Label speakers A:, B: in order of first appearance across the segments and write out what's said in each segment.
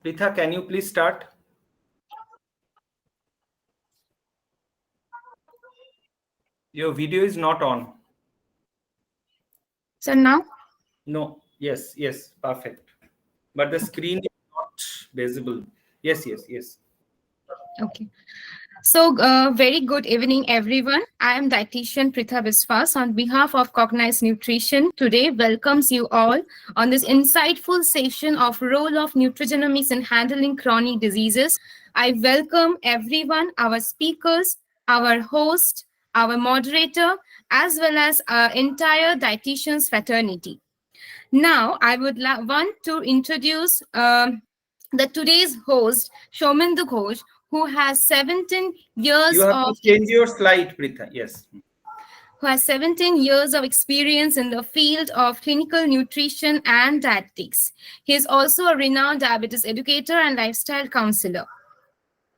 A: Pritha, can you please start? Your video is not on.
B: So now?
A: No. Yes, perfect. But the screen is not visible. Yes.
B: Okay. So, very good evening, everyone. I am dietitian Pritha Biswas on behalf of Cognize Nutrition. Today, welcomes you all on this insightful session of role of nutrigenomics in handling chronic diseases. I welcome everyone, our speakers, our host, our moderator, as well as our entire dietitians fraternity. Now, I would want to introduce the today's host, Shomindu Ghosh, who has 17
A: You
B: years
A: have to
B: of
A: change your slide, Pritha. Yes.
B: who has 17 years of experience in the field of clinical nutrition and dietetics. He is also a renowned diabetes educator and lifestyle counselor.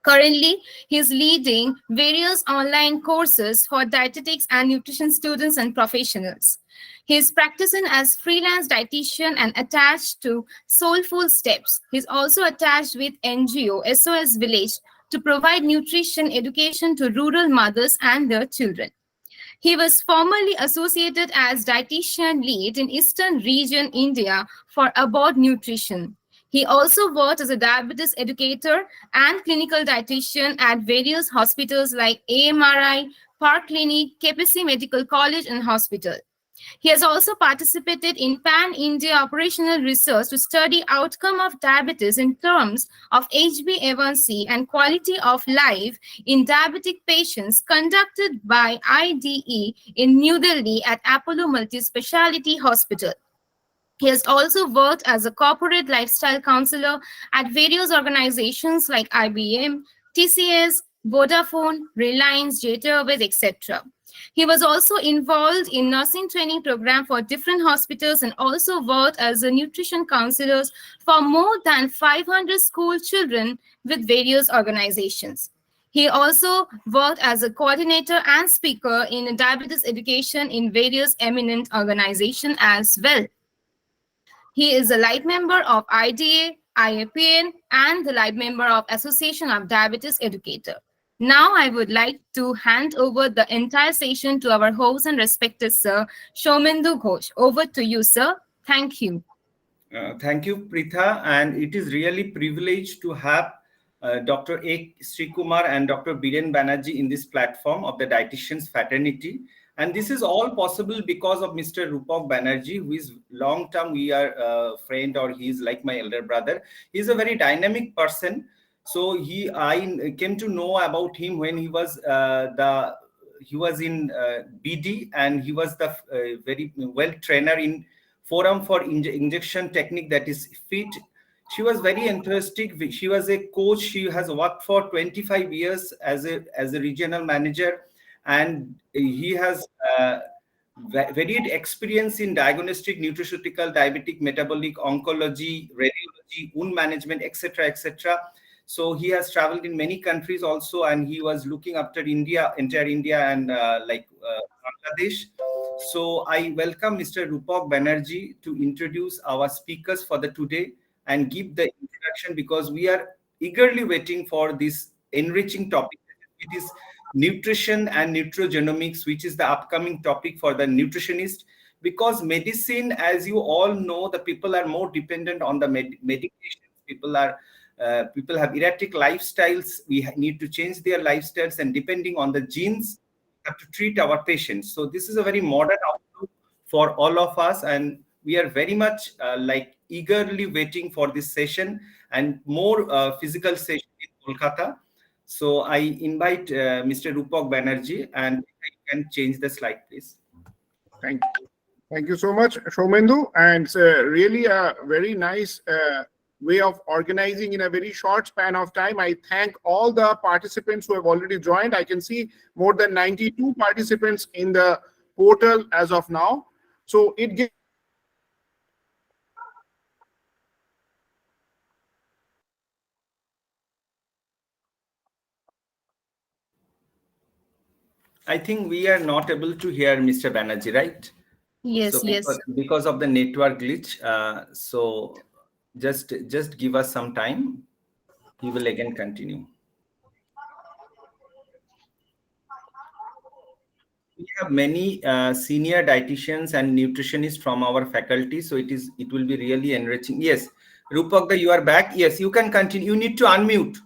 B: Currently, he is leading various online courses for dietetics and nutrition students and professionals. He is practicing as freelance dietitian and attached to Soulful Steps. He is also attached with NGO SOS Village to provide nutrition education to rural mothers and their children. He was formerly associated as dietitian lead in Eastern Region, India for Abboud Nutrition. He also worked as a diabetes educator and clinical dietitian at various hospitals like AMRI, Park Clinic, KPC Medical College and Hospital. He has also participated in pan-India operational research to study outcome of diabetes in terms of HbA1c and quality of life in diabetic patients conducted by IDE in New Delhi at Apollo Multi-Speciality Hospital. He has also worked as a corporate lifestyle counselor at various organizations like IBM, TCS, Vodafone, Reliance, Jet Airways, etc. He was also involved in nursing training program for different hospitals and also worked as a nutrition counselor for more than 500 school children with various organizations. He also worked as a coordinator and speaker in diabetes education in various eminent organizations as well. He is a light member of IDA, IAPN, and the light member of Association of Diabetes Educator. Now I would like to hand over the entire session to our host and respected Sir Shomindu Ghosh. Over to you, sir. Thank you.
A: Thank you, Pritha. And it is really privileged to have Dr.A.Sreekumar and Dr. Banerjee in this platform of the dietitians fraternity. And this is all possible because of Mr. Rupak Banerjee, who is long term we are a friend, or he is like my elder brother. He is a very dynamic person. So I came to know about him when he was in BD, and he was the very well trainer in forum for injection technique, that is fit. She was very interesting. She was a coach. She has worked for 25 years as a regional manager, and he has varied experience in diagnostic, nutraceutical, diabetic, metabolic, oncology, radiology, wound management, etc. So he has traveled in many countries also, and he was looking after entire India, and Bangladesh. So I welcome Mr. Rupak Banerjee to introduce our speakers for the today and give the introduction, because we are eagerly waiting for this enriching topic. It is nutrition and nutrigenomics, which is the upcoming topic for the nutritionist, because medicine, as you all know, the people are more dependent on the medications. People have erratic lifestyles. We need to change their lifestyles, and depending on the genes, we have to treat our patients. So this is a very modern outlook for all of us, and we are very much eagerly waiting for this session and more physical session in Kolkata. So I invite Mr. Rupak Banerjee, and you can change the slide, please.
C: Thank you so much, Shomendu. And it's really a very nice way of organizing in a very short span of time. I thank all the participants who have already joined. I can see more than 92 participants in the portal as of now. So it gives
A: I think we are not able to hear Mr. Banerjee, right?
B: Yes,
A: So
B: yes.
A: because of the network glitch, so Just give us some time. He will again continue. We have many senior dietitians and nutritionists from our faculty, so it will be really enriching. Yes, Rupak, you are back. Yes, you can continue. You need to unmute.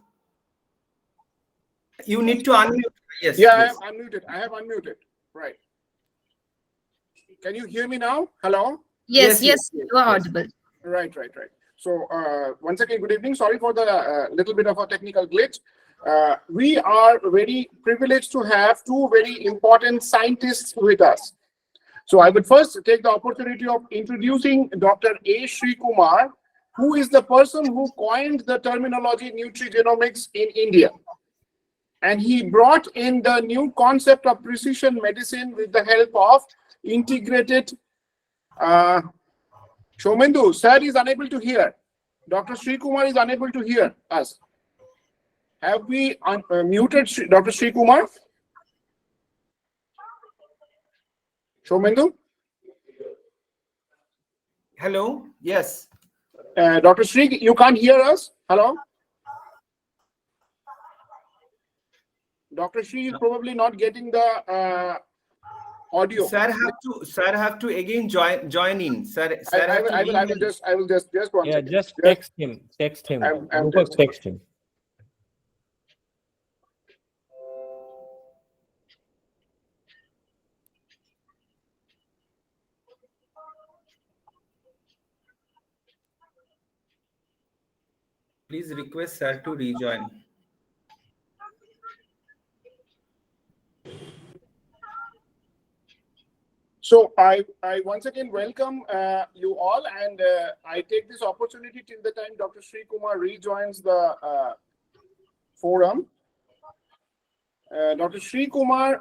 A: You need to unmute. Yes,
C: Yeah,
A: please.
C: I have unmuted. Right. Can you hear me now? Hello?
B: Yes, you are audible.
C: Right. So once again, good evening. Sorry for the little bit of a technical glitch. We are very privileged to have two very important scientists with us. So I would first take the opportunity of introducing Dr.A.Sreekumar, who is the person who coined the terminology Nutrigenomics in India. And he brought in the new concept of precision medicine with the help of integrated. Shomendu, sir is unable to hear. Dr. Sreekumar is unable to hear us. Have we muted Dr. Sreekumar? Shomendu?
A: Hello. Yes.
C: Dr. Shree, you can't hear us? Hello? Dr. Shree is probably not getting the audio.
A: Sir have to again join in. Sir
C: I will just one
D: yeah,
C: second.
D: just text him.
C: I'm
D: Text him.
A: Please request sir to rejoin.
C: So I once again welcome you all, and I take this opportunity till the time Dr. Sreekumar rejoins the forum. Dr. Sreekumar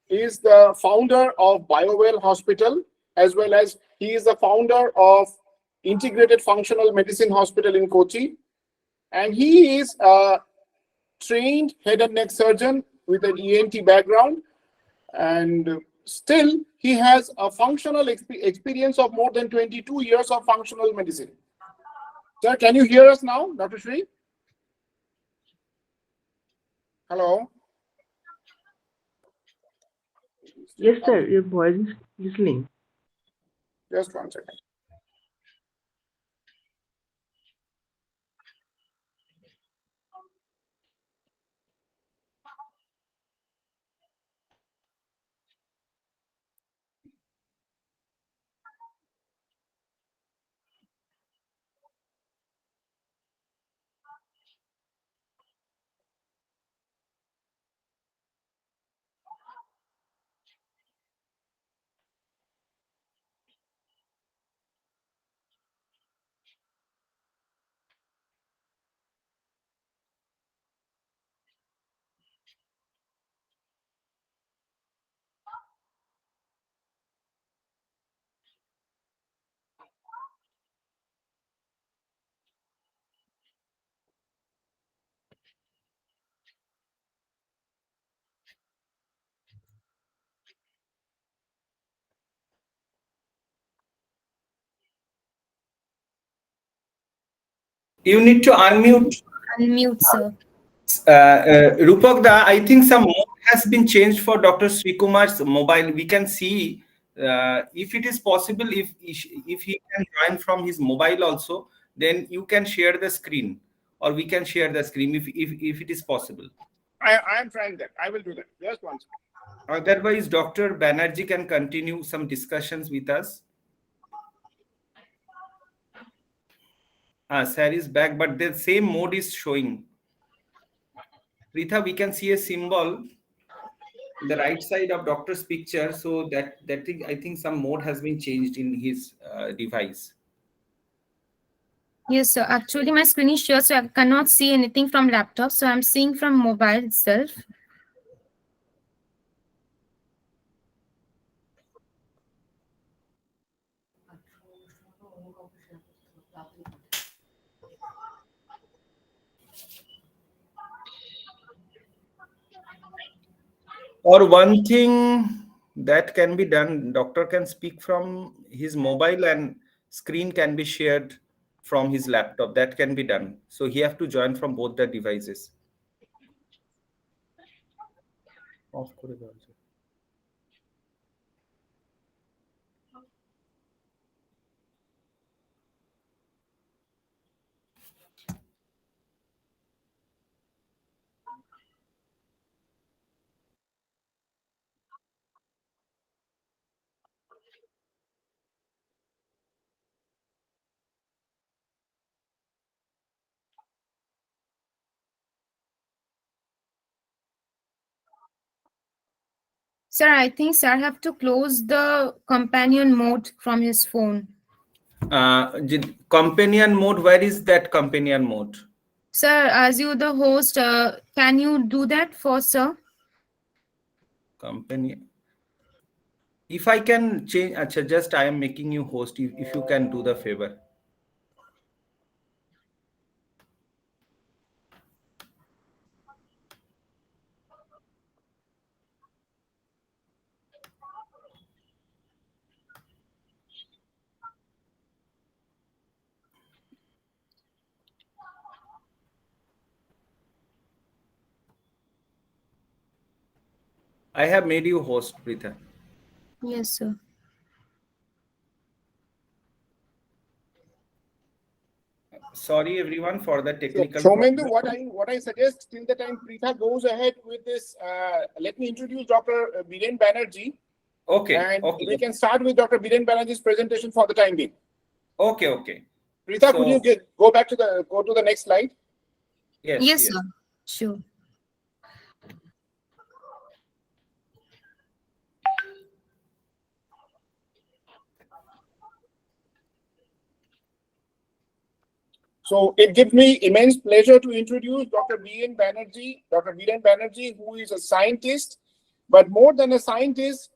C: is the founder of BioWell Hospital, as well as he is the founder of Integrated Functional Medicine Hospital in Kochi, and he is a trained head and neck surgeon with an ENT background, and still he has a functional experience of more than 22 years of functional medicine. Sir, can you hear us now, Dr. Shree? Hello?
E: Yes, sir. Your voice is listening.
C: Just one second.
A: You need to unmute.
B: Unmute, sir.
A: Rupak, I think some mode has been changed for Dr. Sreekumar's mobile. We can see if it is possible, if he can join from his mobile also, then you can share the screen, or we can share the screen if it is possible.
C: I am trying that. I will do that. Just one second.
A: Otherwise, Dr. Banerjee can continue some discussions with us. Sir is back, but the same mode is showing. Pritha, we can see a symbol in the right side of doctor's picture, so that thing, I think some mode has been changed in his device.
B: Yes, sir. Actually, my screen is share, so I cannot see anything from laptop. So I'm seeing from mobile itself.
A: Or one thing that can be done, doctor can speak from his mobile and screen can be shared from his laptop. That can be done. So he have to join from both the devices. Off করে দাও যে।
B: Sir, I think sir have to close the companion mode from his phone.
A: Companion mode, where is that companion mode?
B: Sir, as you the host, can you do that for sir?
A: Companion. If I can change, achha, just I am making you host. If you can do the favor. I have made you host, Pritha.
B: Yes, sir.
A: Sorry everyone for the technical
C: Shomendu,
A: problem.
C: what I suggest till the time Pritha goes ahead with this, let me introduce Dr. Birendra Banerjee.
A: Okay.
C: And
A: Okay.
C: we can start with Dr. Birendra Banerjee's presentation for the time being.
A: Okay. Okay.
C: Pritha,
A: So-
C: could you go to the next slide?
A: Yes.
B: Yes, sir. Sure.
C: So it gives me immense pleasure to introduce Dr. Birendra Banerjee. Dr. Birendra Banerjee, who is a scientist, but more than a scientist,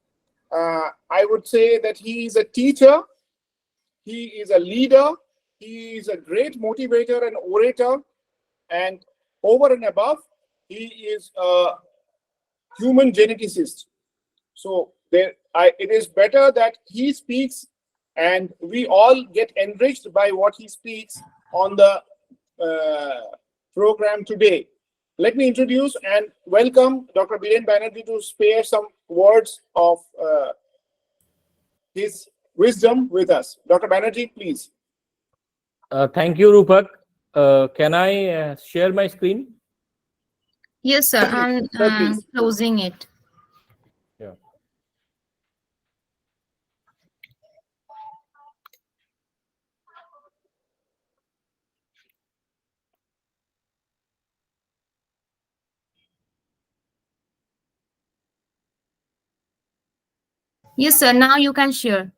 C: I would say that he is a teacher, he is a leader, he is a great motivator and orator, and over and above, he is a human geneticist. So it is better that he speaks and we all get enriched by what he speaks on the program today. Let me introduce and welcome Dr. Birendra Banerjee to spare some words of his wisdom with us. Dr. Banerjee, please.
D: Thank you, Rupak. Can I share my screen?
B: Yes, sir. I'm
C: Sir, please.
B: closing it.
D: Yeah.
B: Yes, sir. Now you can share.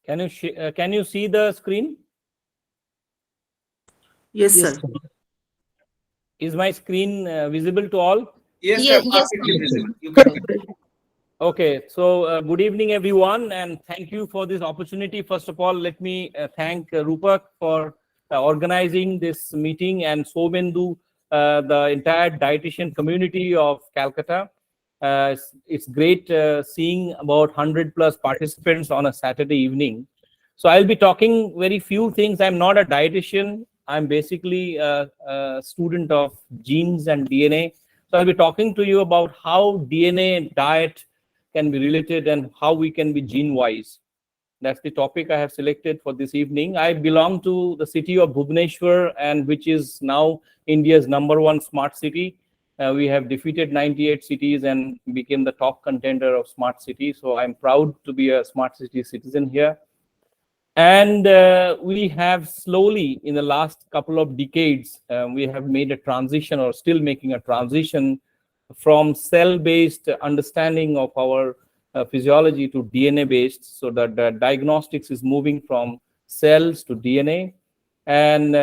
D: Can you see the screen?
E: Yes, sir.
D: Is my screen visible to all?
A: Yes,
B: Yeah,
A: sir.
B: yes,
A: Perfectly
B: sir.
A: visible. You can.
D: Okay, so good evening, everyone, and thank you for this opportunity. First of all, let me thank Rupak for organizing this meeting, and Somendu, the entire dietitian community of Calcutta. It's great seeing about 100 plus participants on a Saturday evening. So I'll be talking very few things. I'm not a dietitian. I'm basically a student of genes and DNA. So I'll be talking to you about how DNA and diet can be related and how we can be gene wise. That's the topic I have selected for this evening. I belong to the city of Bhubaneswar, and which is now India's #1 smart city. We have defeated 98 cities and became the top contender of smart city. So I'm proud to be a smart city citizen here. And we have slowly, in the last couple of decades, we have made a transition, or still making a transition, from cell-based understanding of our physiology to DNA-based, so that the diagnostics is moving from cells to DNA. And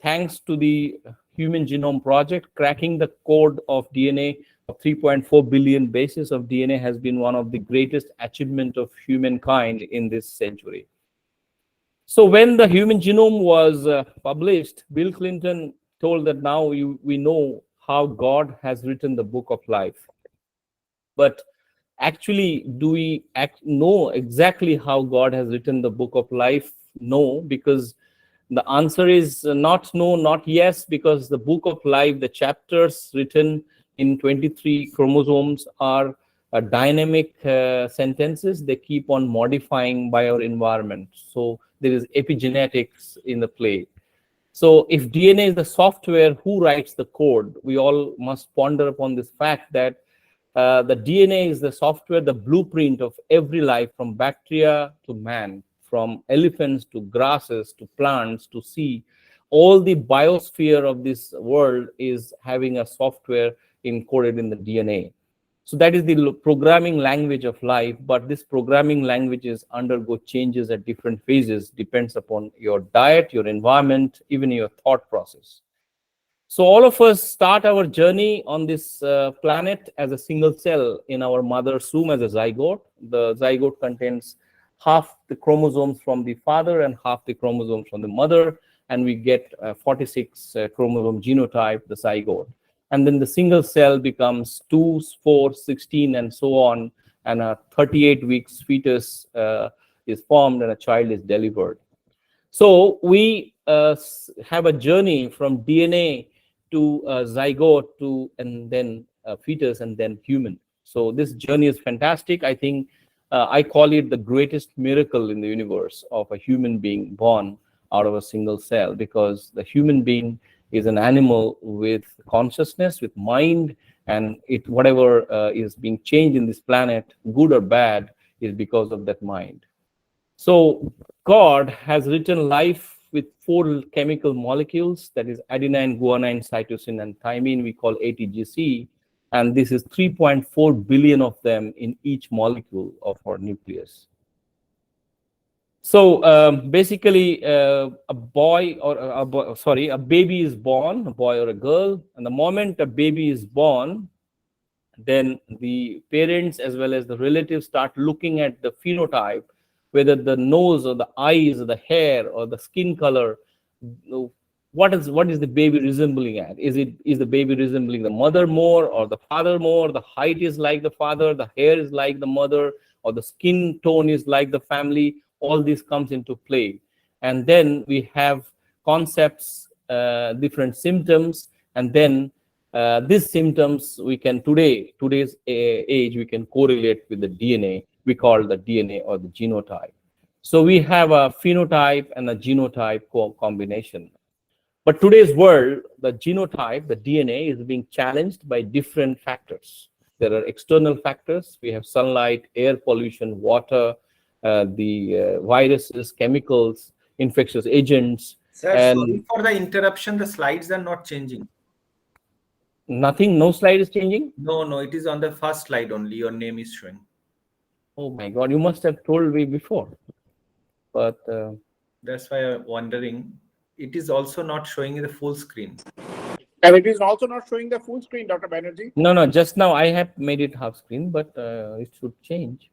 D: thanks to the Human Genome Project, cracking the code of DNA of 3.4 billion bases of DNA has been one of the greatest achievements of humankind in this century. So when the Human Genome was published, Bill Clinton told that now we know how God has written the book of life. But actually, do we know exactly how God has written the book of life? No, because the answer is not no, not yes, because the book of life, the chapters written in 23 chromosomes are dynamic sentences. They keep on modifying by our environment. So there is epigenetics in the play. So if DNA is the software, who writes the code? We all must ponder upon this fact that the DNA is the software, the blueprint of every life, from bacteria to man, from elephants to grasses to plants to sea. All the biosphere of this world is having a software encoded in the DNA. So that is the programming language of life, but this programming languages undergo changes at different phases, depends upon your diet, your environment, even your thought process. So all of us start our journey on this planet as a single cell in our mother's womb as a zygote. The zygote contains half the chromosomes from the father and half the chromosomes from the mother, and we get 46 chromosome genotype, the zygote. And then the single cell becomes 2, 4, 16, and so on, and a 38 weeks fetus is formed and a child is delivered. So we have a journey from DNA to zygote to, and then fetus, and then human. So this journey is fantastic. I think I call it the greatest miracle in the universe of a human being born out of a single cell, because the human being is an animal with consciousness, with mind, and it whatever is being changed in this planet, good or bad, is because of that mind. So God has written life with 4 chemical molecules, that is adenine, guanine, cytosine, and thymine, we call ATGC, and this is 3.4 billion of them in each molecule of our nucleus. So basically, a baby is born, a boy or a girl, and the moment a baby is born, then the parents as well as the relatives start looking at the phenotype, whether the nose or the eyes or the hair or the skin color, what is the baby resembling at? Is the baby resembling the mother more or the father more? The height is like the father, the hair is like the mother, or the skin tone is like the family. All this comes into play, and then we have concepts, different symptoms, and then these symptoms we can today's age we can correlate with the DNA. We call the DNA or the genotype. So we have a phenotype and a genotype combination. But today's world, the genotype, the DNA, is being challenged by different factors. There are external factors. We have sunlight, air pollution, water, the viruses, chemicals, infectious agents.
A: Sir,
D: And
A: sorry for the interruption. The slides are not changing.
D: nothing, no slide is changing?
A: No, it is on the first slide only. Your name is showing.
D: Oh my God, you must have told me before. But
A: that's why I'm wondering. It is also not showing in the full screen.
C: And it is also not showing the full screen, Dr. Banerjee.
D: no, just now I have made it half screen, but it should change.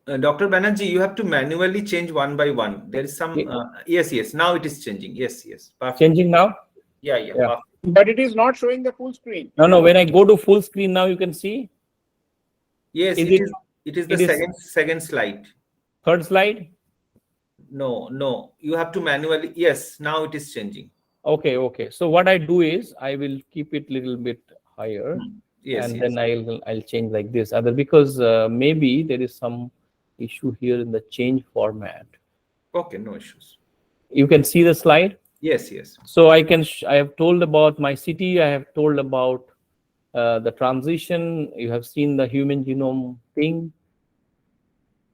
A: Dr. Banerjee, you have to manually change one by one. There is some, yes, now it is changing. Yes, perfect.
D: Changing now?
A: Yeah.
D: Yeah.
C: But it is not showing the full screen.
D: No, when I go to full screen now, you can see?
A: Yes, it is the second slide.
D: Third slide?
A: No, you have to manually, yes, now it is changing.
D: Okay. So what I do is I will keep it a little bit higher.
A: Yes.
D: Then I'll change like this. Because maybe there is some issue here in the change format.
A: Okay, no issues.
D: You can see the slide?
A: Yes.
D: So I have told about my city. I have told about the transition. You have seen the human genome thing.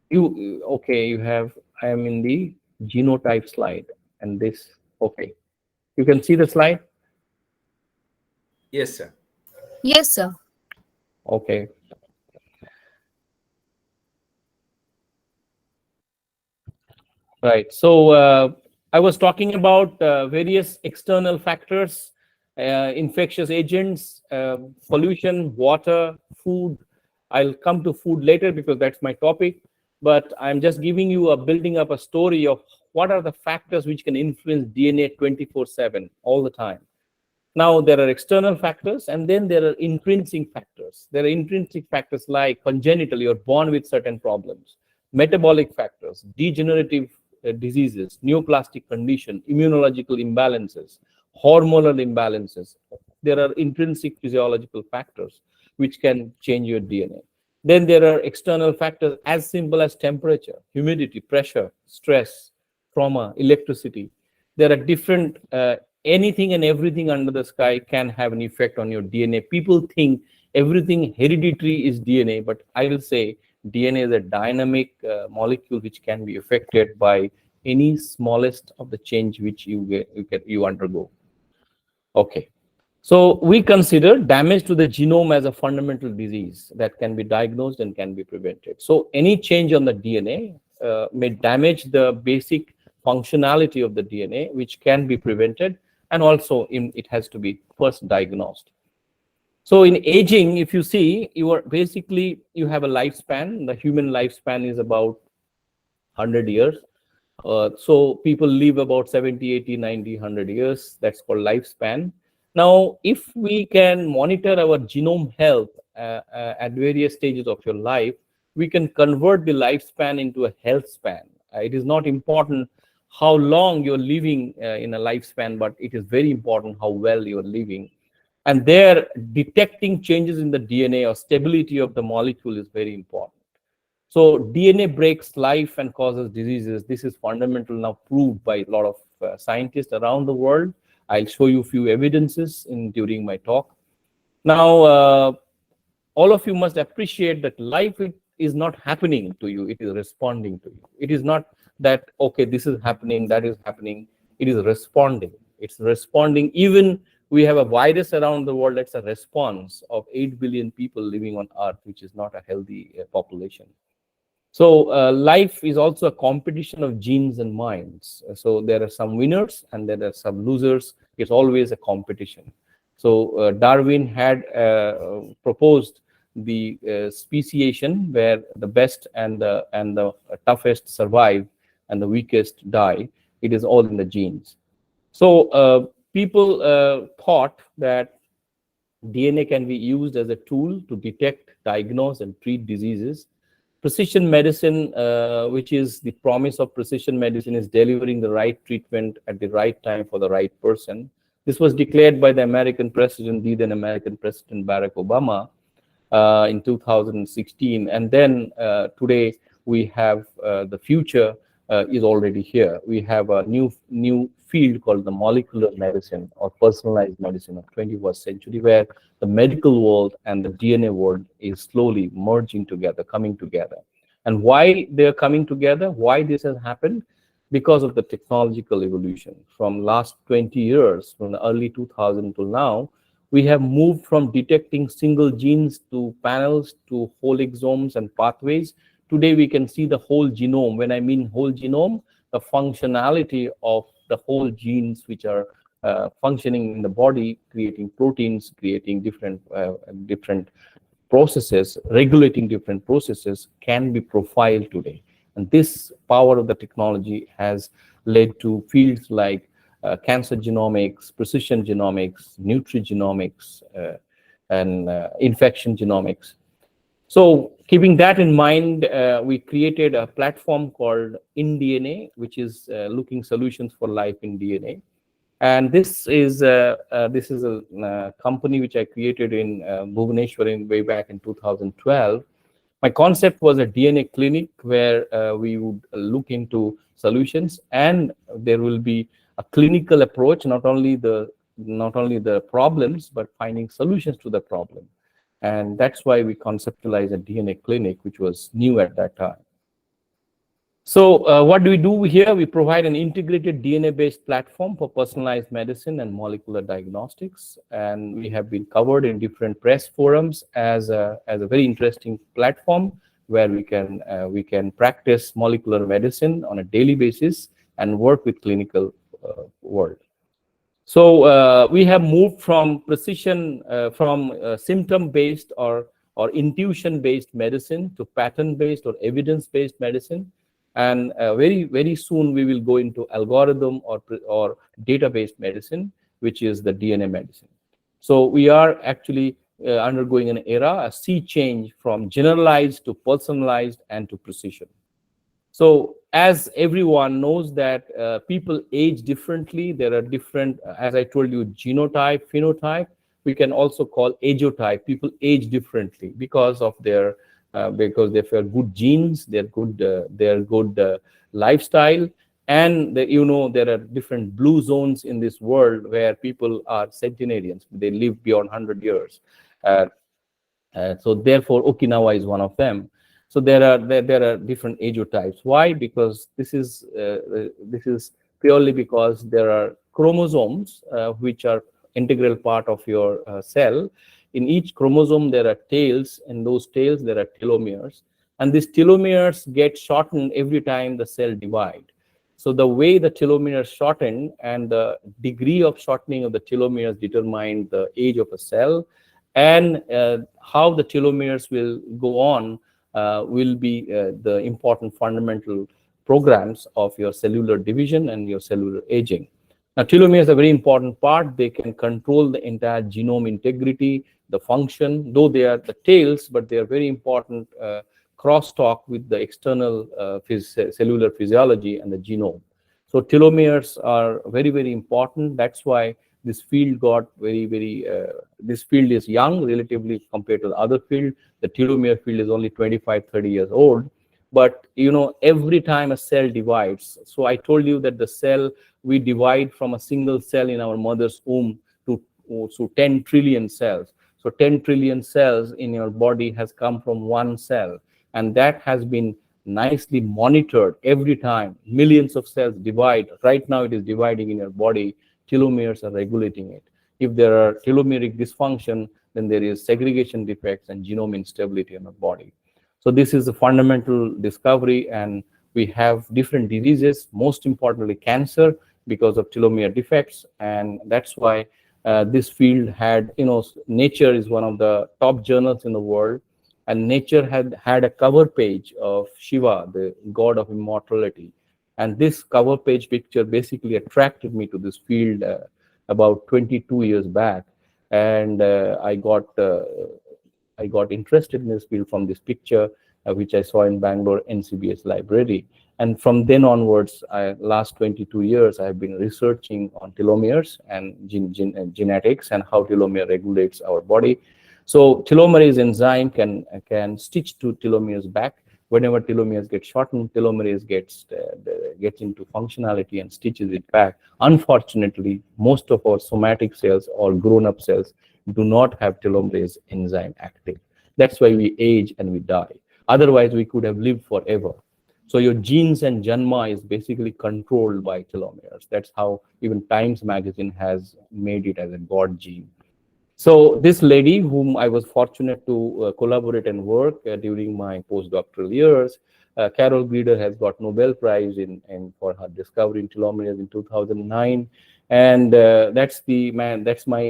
D: You have, I am in the genotype slide, and this, okay. You can see the slide?
A: Yes, sir.
B: Yes, sir.
D: Okay. Right. So I was talking about various external factors, infectious agents, pollution, water, food. I'll come to food later because that's my topic. But I'm just giving you building up a story of what are the factors which can influence DNA 24/7 all the time. Now, there are external factors, and then there are intrinsic factors. There are intrinsic factors like congenital, you're born with certain problems, metabolic factors, degenerative diseases, neoplastic condition, immunological imbalances, hormonal imbalances. There are intrinsic physiological factors which can change your DNA. Then there are external factors as simple as temperature, humidity, pressure, stress, trauma, electricity. There are different anything and everything under the sky can have an effect on your DNA. People think everything hereditary is DNA, but I will say DNA is a dynamic molecule which can be affected by any smallest of the change which you undergo. Okay. So we consider damage to the genome as a fundamental disease that can be diagnosed and can be prevented. So any change on the DNA may damage the basic functionality of the DNA, which can be prevented, and also it has to be first diagnosed. So in aging, if you see, you have a lifespan. The human lifespan is about 100 years. So people live about 70, 80, 90, 100 years. That's called lifespan. Now, if we can monitor our genome health at various stages of your life, we can convert the lifespan into a health span. It is not important how long you're living in a lifespan, but it is very important how well you're living. And there, detecting changes in the DNA or stability of the molecule is very important. So DNA breaks life and causes diseases. This is fundamental, now proved by a lot of scientists around the world. I'll show you a few evidences during my talk. Now, all of you must appreciate that life is not happening to you, it is responding to you. It is not that, okay, this is happening, that is happening. It is responding. It's responding. Even we have a virus around the world, that's a response of 8 billion people living on Earth, which is not a healthy population. So life is also a competition of genes and minds. So there are some winners and there are some losers. It's always a competition. So Darwin had proposed the speciation, where the best and the toughest survive and the weakest die. It is all in the genes. So people thought that DNA can be used as a tool to detect, diagnose, and treat diseases. Precision medicine, which is the promise of precision medicine, is delivering the right treatment at the right time for the right person. This was declared by the American president, the then American President Barack Obama, in 2016. And then today we have the future is already here. We have a new field called the molecular medicine or personalized medicine of 21st century, where the medical world and the DNA world is slowly merging together, coming together. And why they're coming together, why this has happened? Because of the technological evolution. From last 20 years, from the early 2000 till now, we have moved from detecting single genes to panels to whole exomes and pathways. Today, we can see the whole genome. When I mean whole genome, the functionality of the whole genes which are functioning in the body, creating proteins, creating different processes, regulating different processes, can be profiled today. And this power of the technology has led to fields like cancer genomics, precision genomics, nutrigenomics, and infection genomics. So keeping that in mind, we created a platform called InDNA, which is looking solutions for life in DNA. And this is a company which I created in Bhubaneswar way back in 2012. My concept was a DNA clinic where we would look into solutions, and there will be a clinical approach, not only the not only the problems, but finding solutions to the problem. And that's why we conceptualized a DNA clinic, which was new at that time. So what do we do here? We provide an integrated DNA-based platform for personalized medicine and molecular diagnostics. And we have been covered in different press forums as a very interesting platform where we can practice molecular medicine on a daily basis and work with clinical world. So we have moved from precision, from symptom-based or intuition-based medicine to pattern-based or evidence-based medicine. And very soon we will go into algorithm or data-based medicine, which is the DNA medicine. So we are actually undergoing an era, a sea change from generalized to personalized and to precision. So as everyone knows that people age differently, there are different, as I told you, genotype, phenotype. We can also call ageotype. People age differently because of their because they have good genes, they're good lifestyle, and there are different blue zones in this world where people are centenarians. They live beyond 100 years. So therefore, Okinawa is one of them. So there are different ageotypes. Why? Because this is purely because there are chromosomes which are integral part of your cell. In each chromosome there are tails, and those tails there are telomeres, and these telomeres get shortened every time the cell divide. So the way the telomeres shorten and the degree of shortening of the telomeres determine the age of a cell, and how the telomeres will go on will be the important fundamental programs of your cellular division and your cellular aging. Now, telomeres are a very important part. They can control the entire genome integrity, the function, though they are the tails, but they are very important crosstalk with the external cellular physiology and the genome. So telomeres are very important. That's why this field got this field is young relatively compared to the other field. The telomere field is only 25-30 years old. But every time a cell divides, so I told you that the cell, we divide from a single cell in our mother's womb to 10 trillion cells. So 10 trillion cells in your body has come from one cell, and that has been nicely monitored every time. Millions of cells divide. Right now it is dividing in your body. Telomeres are regulating it. If there are telomeric dysfunction, then there is segregation defects and genome instability in the body. So this is a fundamental discovery, and we have different diseases, most importantly cancer, because of telomere defects. And that's why this field had, Nature is one of the top journals in the world, and Nature had a cover page of Shiva, the god of immortality. And this cover page picture basically attracted me to this field about 22 years back. And I got interested in this field from this picture, which I saw in Bangalore NCBS library. And from then onwards, last 22 years, I have been researching on telomeres and genetics and how telomere regulates our body. So telomerase enzyme can stitch to telomeres back. Whenever telomeres get shortened, telomerase gets into functionality and stitches it back. Unfortunately, most of our somatic cells or grown-up cells do not have telomerase enzyme active. That's why we age and we die. Otherwise, we could have lived forever. So your genes and janma is basically controlled by telomeres. That's how even Times magazine has made it as a god gene. So this lady, whom I was fortunate to collaborate and work during my postdoctoral years, Carol Greider, has got Nobel Prize for her discovery in telomeres in 2009, and that's my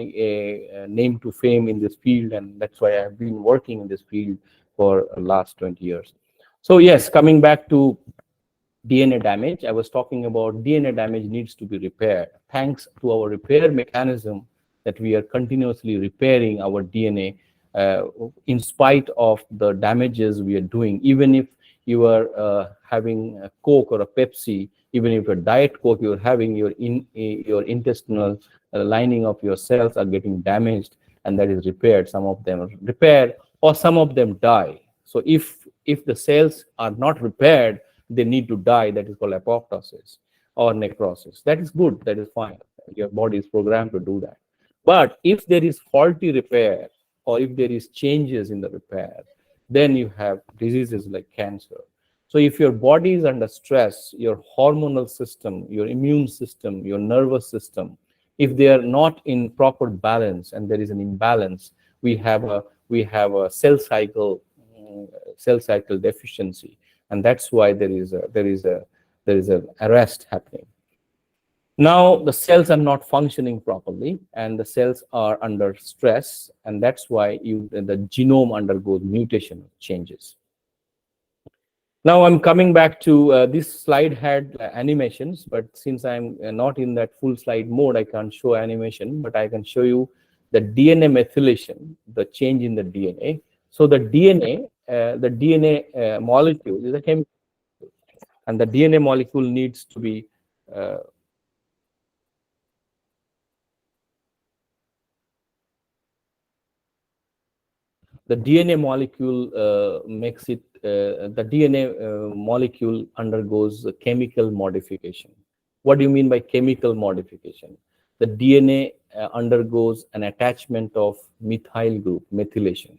D: name to fame in this field, and that's why I've been working in this field for the last 20 years. So yes, coming back to DNA damage, I was talking about DNA damage needs to be repaired. Thanks to our repair mechanism, that we are continuously repairing our DNA in spite of the damages we are doing. Even if you are having a Coke or a Pepsi, even if a Diet Coke you're having, your intestinal lining of your cells are getting damaged, and that is repaired. Some of them are repaired, or some of them die. So if the cells are not repaired, they need to die. That is called apoptosis or necrosis. That is good. That is fine. Your body is programmed to do that. But if there is faulty repair, or if there is changes in the repair, then you have diseases like cancer. So if your body is under stress, your hormonal system, your immune system, your nervous system, if they are not in proper balance and there is an imbalance, we have a cell cycle deficiency, and that's why there is an arrest happening. Now the cells are not functioning properly, and the cells are under stress, and that's why the genome undergoes mutation changes. Now I'm coming back to this slide had animations, but since I'm not in that full slide mode, I can't show animation, but I can show you the DNA methylation, the change in the DNA. So the DNA molecule is a chemical, and the DNA molecule needs to be the DNA molecule the DNA molecule undergoes a chemical modification. What do you mean by chemical modification? The DNA undergoes an attachment of methyl group, methylation.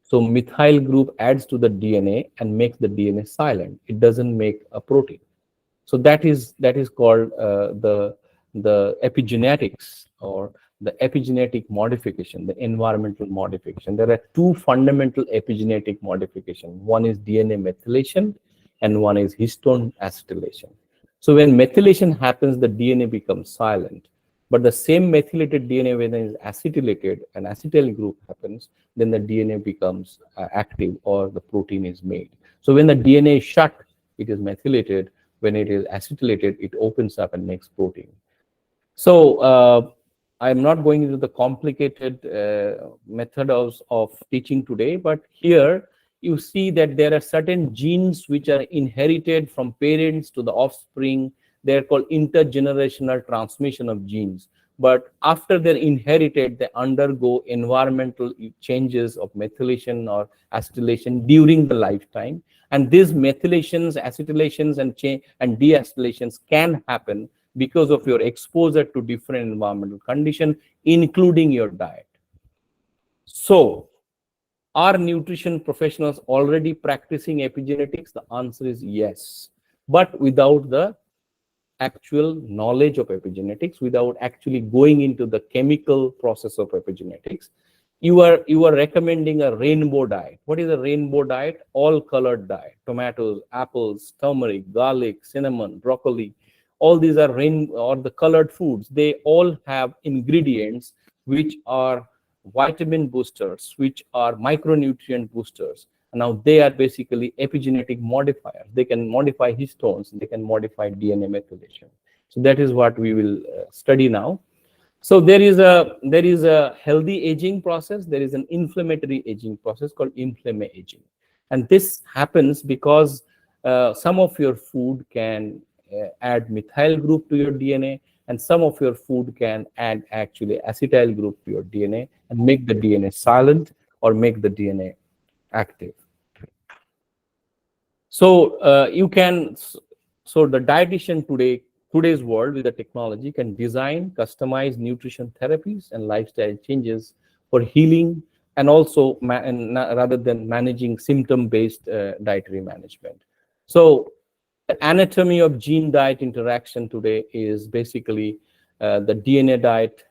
D: So methyl group adds to the DNA and makes the DNA silent. It doesn't make a protein. So that is called the epigenetics, or the epigenetic modification, the environmental modification. There are two fundamental epigenetic modifications. One is DNA methylation, and one is histone acetylation. So when methylation happens, the DNA becomes silent. But the same methylated DNA, when it is acetylated, an acetyl group happens, then the DNA becomes active, or the protein is made. So when the DNA is shut, it is methylated. When it is acetylated, it opens up and makes protein. So I'm not going into the complicated method of teaching today, but here you see that there are certain genes which are inherited from parents to the offspring. They're called intergenerational transmission of genes. But after they're inherited, they undergo environmental changes of methylation or acetylation during the lifetime. And these methylations, acetylations, and deacetylations can happen because of your exposure to different environmental conditions, including your diet. So, are nutrition professionals already practicing epigenetics? The answer is yes, but without the actual knowledge of epigenetics, without actually going into the chemical process of epigenetics. You are recommending a rainbow diet. What is a rainbow diet? All colored diet: tomatoes, apples, turmeric, garlic, cinnamon, broccoli. All these are the colored foods. They all have ingredients which are vitamin boosters, which are micronutrient boosters. Now they are basically epigenetic modifiers. They can modify histones, they can modify DNA methylation. So that is what we will study now. So there is a healthy aging process. There is an inflammatory aging process called inflammaging, and this happens because some of your food can add methyl group to your DNA, and some of your food can add actually acetyl group to your DNA and make the DNA silent or make the DNA active. So the dietitian today's world with the technology can design customized nutrition therapies and lifestyle changes for healing, and also rather than managing symptom-based dietary management. So the anatomy of gene diet interaction today is basically the DNA diet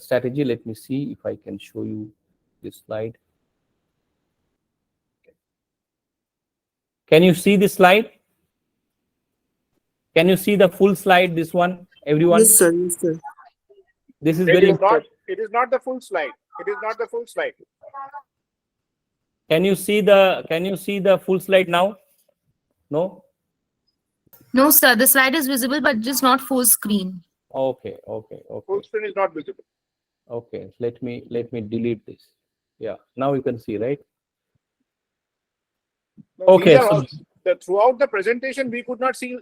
D: strategy. Let me see if I can show you this slide. Can you see this slide? Can you see the full slide, this one, everyone?
E: Yes, sir. Yes, sir.
D: This is very important.
C: It is not the full slide. It is not the full slide.
D: Can you see the full slide now? No?
B: No, sir. The slide is visible, but just not full screen.
D: Okay.
C: Full screen is not visible.
D: Okay, let me delete this. Yeah, now you can see, right?
C: No,
D: Okay,
C: so throughout the presentation, we could not see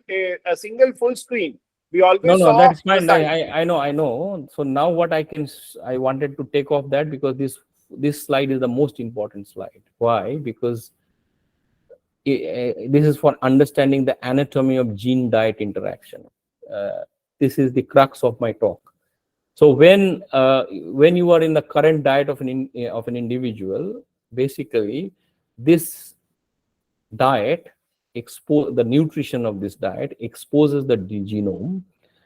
C: a single full screen. We always
D: no,
C: saw
D: that's fine.
C: the side.
D: I know. So now what I wanted to take off that, because this slide is the most important slide. Why? Because this is for understanding the anatomy of gene diet interaction. This is the crux of my talk. So when you are in the current diet of an individual, basically this diet the nutrition of this diet exposes the genome,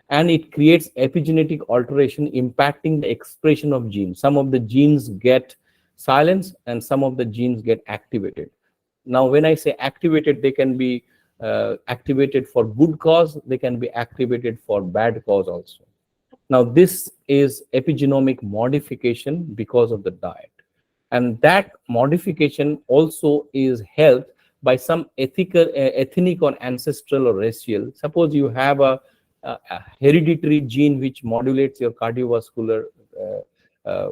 D: and it creates epigenetic alteration impacting the expression of genes. Some of the genes get silenced and some of the genes get activated. Now when I say activated, they can be activated for good cause, they can be activated for bad cause also. Now this is epigenomic modification because of the diet, and that modification also is helped by some ethnic or ancestral or racial. Suppose you have a hereditary gene which modulates your cardiovascular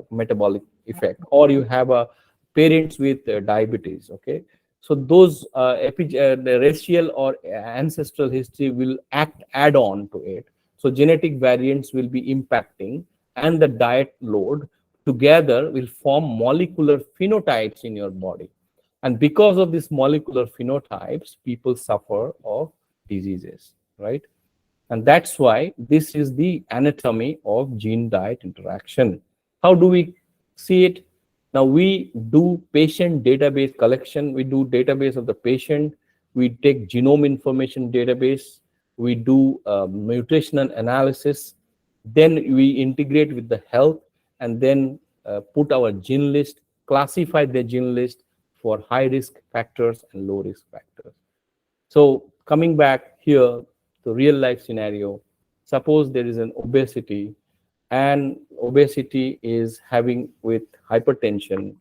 D: metabolic effect, or you have a parents with diabetes. Okay, so those the racial or ancestral history will add on to it. So genetic variants will be impacting, and the diet load together will form molecular phenotypes in your body. And because of these molecular phenotypes, people suffer of diseases, right? And that's why this is the anatomy of gene diet interaction. How do we see it? Now we do patient database collection, we do database of the patient, we take genome information database, we do mutational analysis, then we integrate with the health, and then put our gene list, classify the gene list for high risk factors and low risk factors. So coming back here to real life scenario, suppose there is an obesity, and obesity is having with hypertension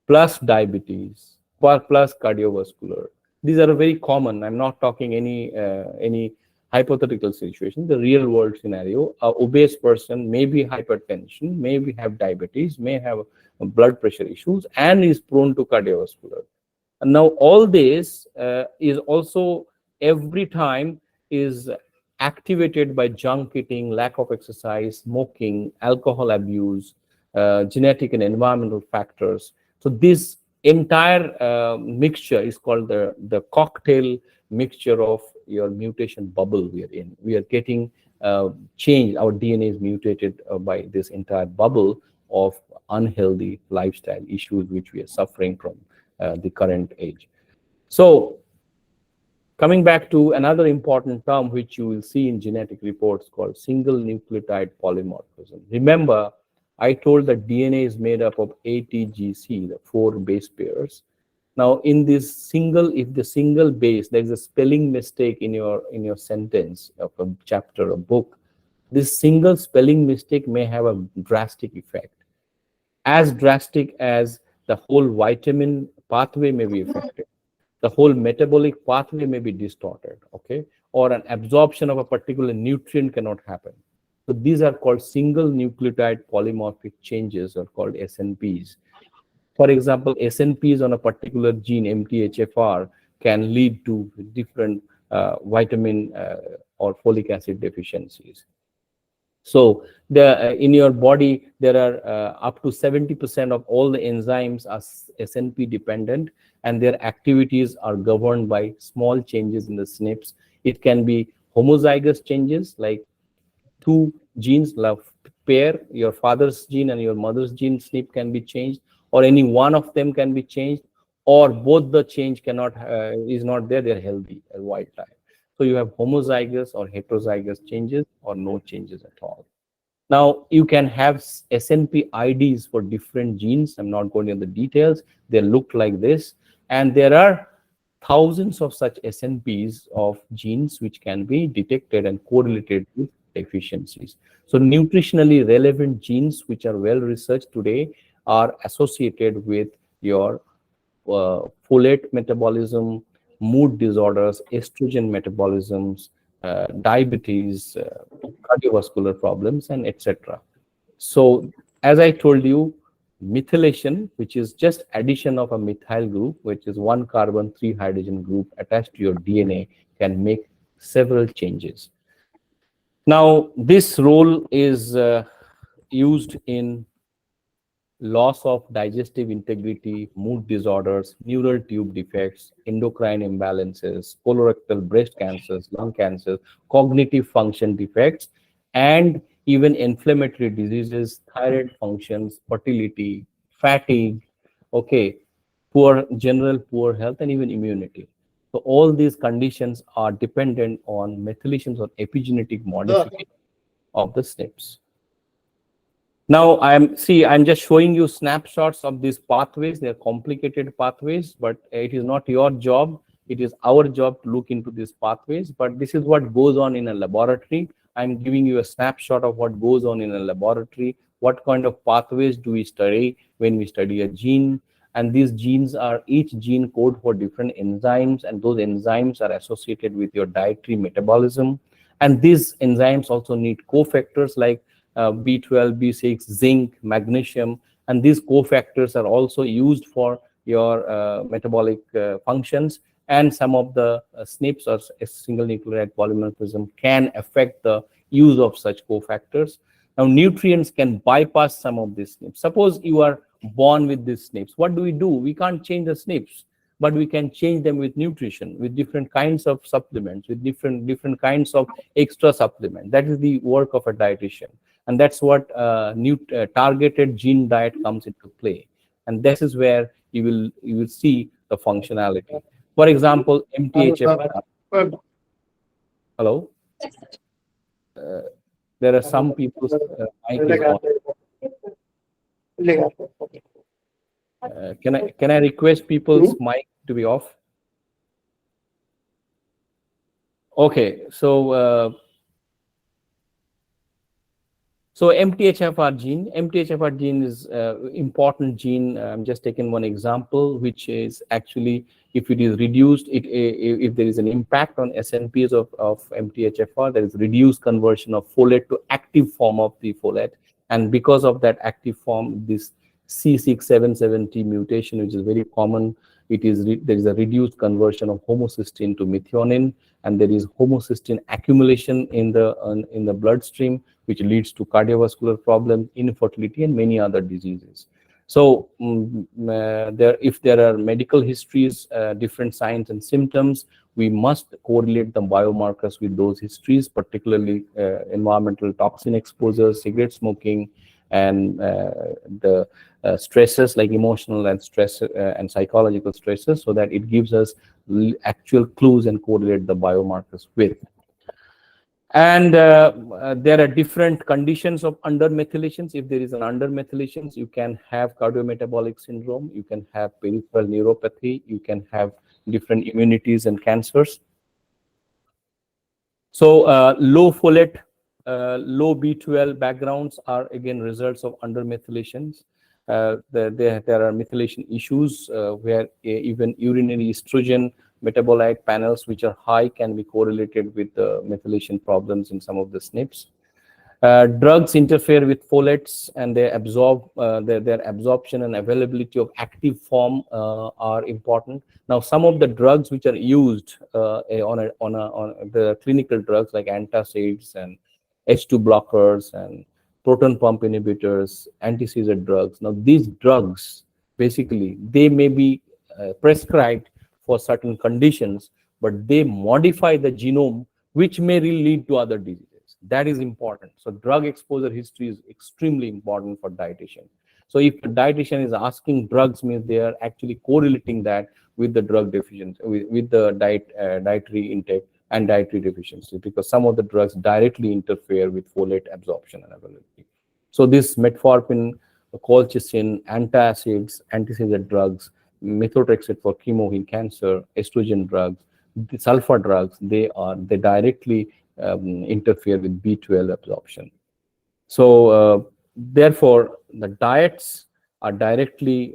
D: plus diabetes plus cardiovascular. These are very common. I'm not talking any hypothetical situation. The real world scenario: a obese person may be hypertension, maybe have diabetes, may have blood pressure issues, and is prone to cardiovascular. And now all this is also every time is activated by junk eating, lack of exercise, smoking, alcohol abuse, genetic and environmental factors. So this entire mixture is called the cocktail mixture of your mutation bubble we are in. We are getting changed. Our DNA is mutated by this entire bubble of unhealthy lifestyle issues which we are suffering from the current age. So coming back to another important term which you will see in genetic reports called single nucleotide polymorphism. Remember, I told that DNA is made up of ATGC, the 4 base pairs. Now in this single, if the single base, there is a spelling mistake in your sentence of a chapter or book, this single spelling mistake may have a drastic effect, as drastic as the whole vitamin pathway may be affected, the whole metabolic pathway may be distorted, okay, or an absorption of a particular nutrient cannot happen. So these are called single nucleotide polymorphic changes, or called SNPs. For example, SNPs on a particular gene, MTHFR, can lead to different vitamin or folic acid deficiencies. So in your body, there are up to 70% of all the enzymes are SNP dependent, and their activities are governed by small changes in the SNPs. It can be homozygous changes, like 2 genes pair, your father's gene and your mother's gene SNP can be changed, or any one of them can be changed, or both the change cannot is not there, they're healthy, a wild type. So you have homozygous or heterozygous changes, or no changes at all. Now you can have SNP IDs for different genes. I'm not going into the details. They look like this, and there are thousands of such SNPs of genes which can be detected and correlated with deficiencies. So nutritionally relevant genes which are well researched today are associated with your folate metabolism, mood disorders, estrogen metabolisms, diabetes, cardiovascular problems, and etc. So as I told you, methylation, which is just addition of a methyl group, which is 1 carbon 3 hydrogen group attached to your DNA, can make several changes. Now this role is used in loss of digestive integrity, mood disorders, neural tube defects, endocrine imbalances, colorectal breast cancers, lung cancers, cognitive function defects, and even inflammatory diseases, thyroid functions, fertility, fatigue, okay, poor health, and even immunity. So all these conditions are dependent on methylations or epigenetic modification of the SNPs. Now I'm just showing you snapshots of these pathways. They're complicated pathways, but it is not your job. It is our job to look into these pathways. But this is what goes on in a laboratory. I'm giving you a snapshot of what goes on in a laboratory. What kind of pathways do we study when we study a gene? And these genes are, each gene code for different enzymes, and those enzymes are associated with your dietary metabolism. And these enzymes also need cofactors like B12, B6, zinc, magnesium, and these cofactors are also used for your metabolic functions. And some of the SNPs or single nucleotide polymorphism can affect the use of such cofactors. Now, nutrients can bypass some of these SNPs. Suppose you are born with these SNPs. What do? We can't change the SNPs, but we can change them with nutrition, with different kinds of supplements, with different kinds of extra supplements. That is the work of a dietitian. And that's what targeted gene diet comes into play. And this is where you will see the functionality. For example, MTHFR. Hello? There are some people's mic is on. Can I request people's mic to be off? Okay, so MTHFR gene is important gene. I'm just taking one example, which is actually, if it is reduced, if there is an impact on SNPs of MTHFR, there is reduced conversion of folate to active form of the folate. And because of that active form, this C677T mutation, which is very common, there is a reduced conversion of homocysteine to methionine, and there is homocysteine accumulation in the bloodstream, which leads to cardiovascular problems, infertility, and many other diseases. So if there are medical histories, different signs and symptoms, we must correlate the biomarkers with those histories, particularly environmental toxin exposure, cigarette smoking, and the stresses like emotional and stress and psychological stresses, so that it gives us actual clues and correlate the biomarkers with. And there are different conditions of undermethylations. If there is an undermethylations, you can have cardiometabolic syndrome, you can have peripheral neuropathy, you can have different immunities and cancers. So low folate, low B12 backgrounds are again results of undermethylations. There are methylation issues where even urinary estrogen metabolite panels which are high can be correlated with the methylation problems in some of the SNPs. Drugs interfere with folates, and they absorb their absorption and availability of active form are important. Now, some of the drugs which are used on the clinical drugs like antacids and H2 blockers and proton pump inhibitors, anti-seizure drugs. Now, these drugs basically they may be prescribed for certain conditions, but they modify the genome, which may really lead to other diseases. That is important. So drug exposure history is extremely important for dietitian. So if a dietitian is asking drugs, means they are actually correlating that with the drug deficiency, with the dietary intake and dietary deficiency, because some of the drugs directly interfere with folate absorption and availability. So this metformin, colchicine, antacids, anti-seizure drugs, methotrexate for chemo in cancer, estrogen drugs, the sulfur drugs, they directly interfere with B12 absorption. So therefore, the diets are directly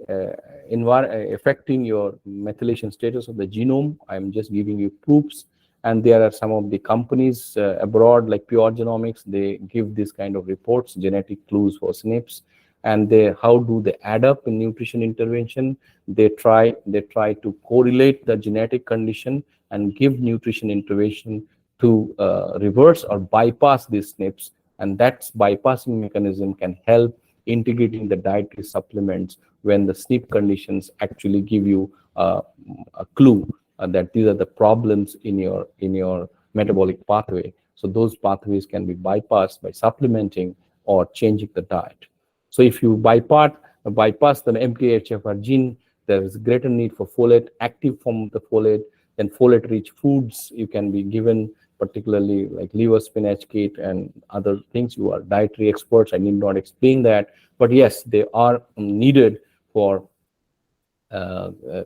D: affecting your methylation status of the genome. I'm just giving you proofs. And there are some of the companies abroad like Pure Genomics, they give this kind of reports, genetic clues for SNPs. And how do they add up in nutrition intervention? They try to correlate the genetic condition and give nutrition intervention to reverse or bypass these SNPs. And that bypassing mechanism can help integrating the dietary supplements when the SNP conditions actually give you a clue that these are the problems in your metabolic pathway. So those pathways can be bypassed by supplementing or changing the diet. So if you bypass the MTHFR gene, there is greater need for folate, active form of the folate, then folate-rich foods you can be given, particularly like liver spinach kit and other things. You are dietary experts, I need not explain that, but yes, they are needed for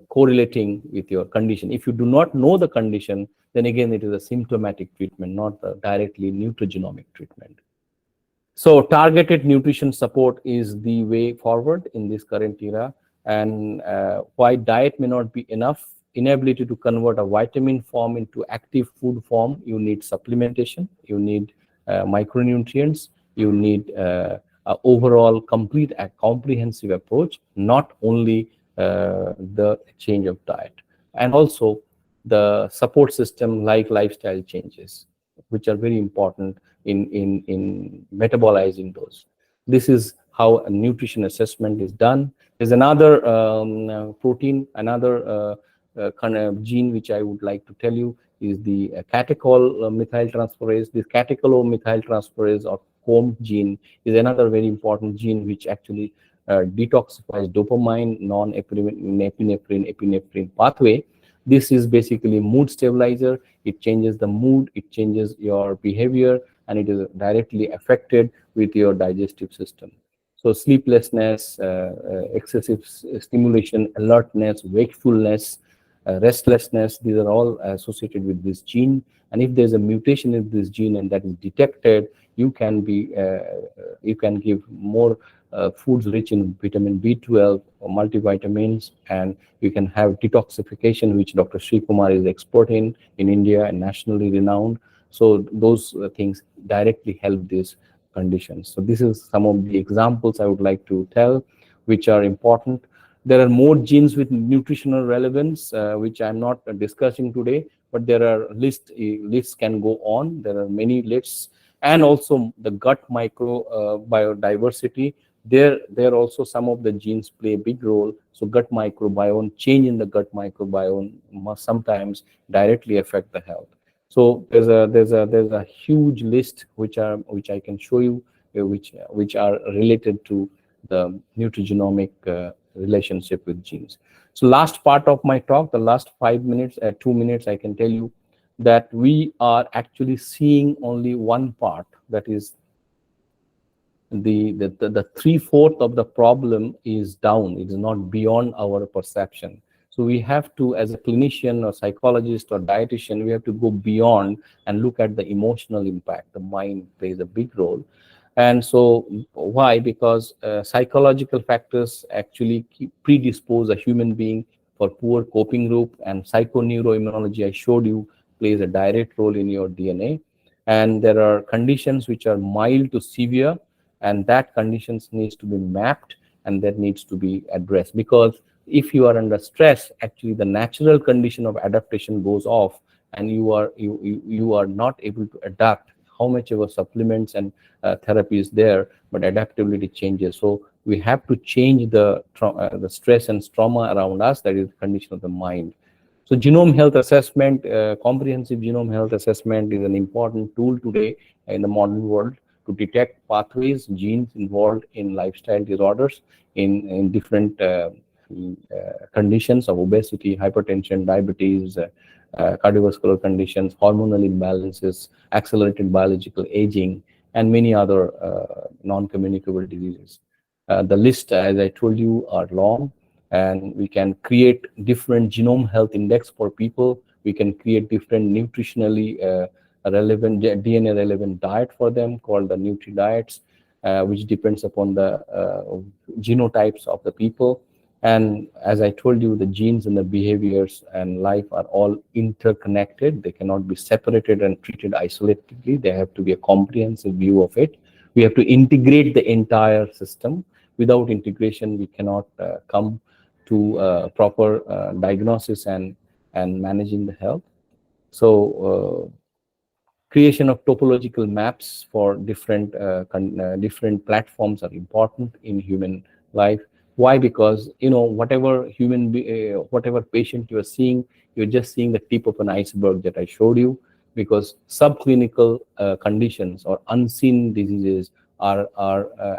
D: correlating with your condition. If you do not know the condition, then again it is a symptomatic treatment, not a directly nutrigenomic treatment. So targeted nutrition support is the way forward in this current era. And why diet may not be enough, inability to convert a vitamin form into active food form, you need supplementation, you need micronutrients, you need overall complete comprehensive approach, not only the change of diet, and also the support system like lifestyle changes, which are very important in metabolizing those. This is how a nutrition assessment is done. There's another protein, another kind of gene which I would like to tell you is the catechol methyltransferase. This catechol methyltransferase or COMT gene is another very important gene which actually detoxifies dopamine, epinephrine pathway. This is basically mood stabilizer. It changes the mood, it changes your behavior, and it is directly affected with your digestive system. So sleeplessness, excessive stimulation, alertness, wakefulness, restlessness, these are all associated with this gene. And if there's a mutation in this gene and that is detected, you can give more foods rich in vitamin B12 or multivitamins, and you can have detoxification, which Dr.A.Sreekumar is expert in India and nationally renowned. So those things directly help these conditions. So this is some of the examples I would like to tell, which are important. There are more genes with nutritional relevance, which I'm not discussing today, but there are lists can go on. There are many lists, and also the gut biodiversity. There also some of the genes play a big role. So gut microbiome, change in the gut microbiome must sometimes directly affect the health. So there's a huge list which I can show you, which are related to the nutrigenomic relationship with genes. So last part of my talk, the last 5 minutes, 2 minutes, I can tell you that we are actually seeing only one part, that is the 3/4 of the problem is down. It is not beyond our perception. So we have to, as a clinician or psychologist or dietitian, we have to go beyond and look at the emotional impact. The mind plays a big role. And so why? Because psychological factors actually predispose a human being for poor coping group, and psychoneuroimmunology I showed you plays a direct role in your DNA. And there are conditions which are mild to severe, and that conditions needs to be mapped, and that needs to be addressed. Because if you are under stress, actually the natural condition of adaptation goes off, and you are not able to adapt how much ever supplements and therapy is there, but adaptability changes. So we have to change the stress and trauma around us, that is the condition of the mind. So genome health assessment, comprehensive genome health assessment is an important tool today in the modern world to detect pathways, genes involved in lifestyle disorders in different conditions of obesity, hypertension, diabetes, cardiovascular conditions, hormonal imbalances, accelerated biological aging, and many other non-communicable diseases. The list, as I told you, are long, and we can create different genome health index for people. We can create different nutritionally relevant, DNA relevant diet for them called the Nutri diets, which depends upon the genotypes of the people. And as I told you, the genes and the behaviors and life are all interconnected. They cannot be separated and treated isolatedly. There have to be a comprehensive view of it. We have to integrate the entire system. Without integration, we cannot come to proper diagnosis and managing the health. So creation of topological maps for different different platforms are important in human life. Why? Because whatever whatever patient you are seeing, you're just seeing the tip of an iceberg that I showed you. because subclinical conditions or unseen diseases are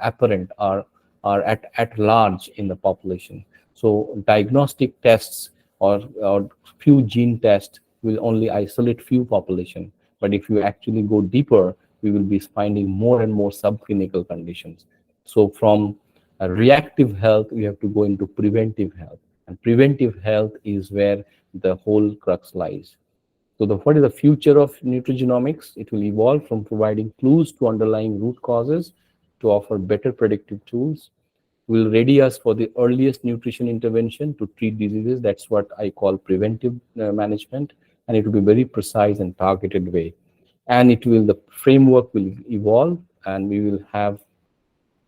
D: apparent, are at large in the population. So diagnostic tests or few gene tests will only isolate few population. But if you actually go deeper, we will be finding more and more subclinical conditions. So from reactive health, we have to go into preventive health. And preventive health is where the whole crux lies. So what is the future of nutrigenomics? It will evolve from providing clues to underlying root causes to offer better predictive tools. Will ready us for the earliest nutrition intervention to treat diseases. That's what I call preventive management, and it will be very precise and targeted way. And the framework will evolve, and we will have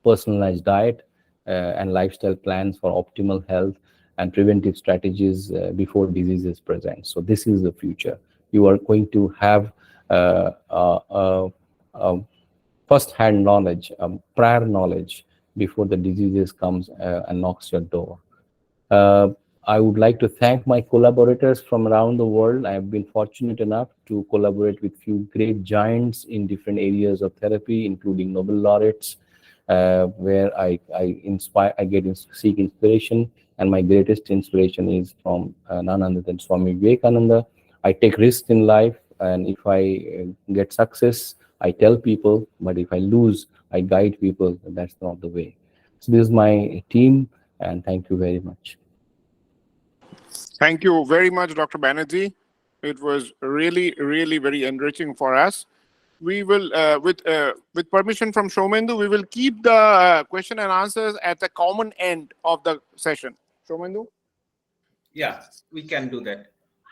D: personalized diet and lifestyle plans for optimal health and preventive strategies before diseases present. So this is the future. You are going to have first-hand knowledge, prior knowledge before the diseases comes and knocks your door. I would like to thank my collaborators from around the world. I have been fortunate enough to collaborate with few great giants in different areas of therapy, including Nobel laureates, where I seek inspiration, and my greatest inspiration is from none other than Swami Vivekananda. I take risks in life, and if I get success, I tell people, but if I lose, I guide people. That's not the way. So this is my team, and thank you very much.
C: Thank you very much, Dr. Banerjee. It was really, really very enriching for us. We will, with permission from Somendu, we will keep the question and answers at the common end of the session. Somendu?
A: Yeah, we can do that.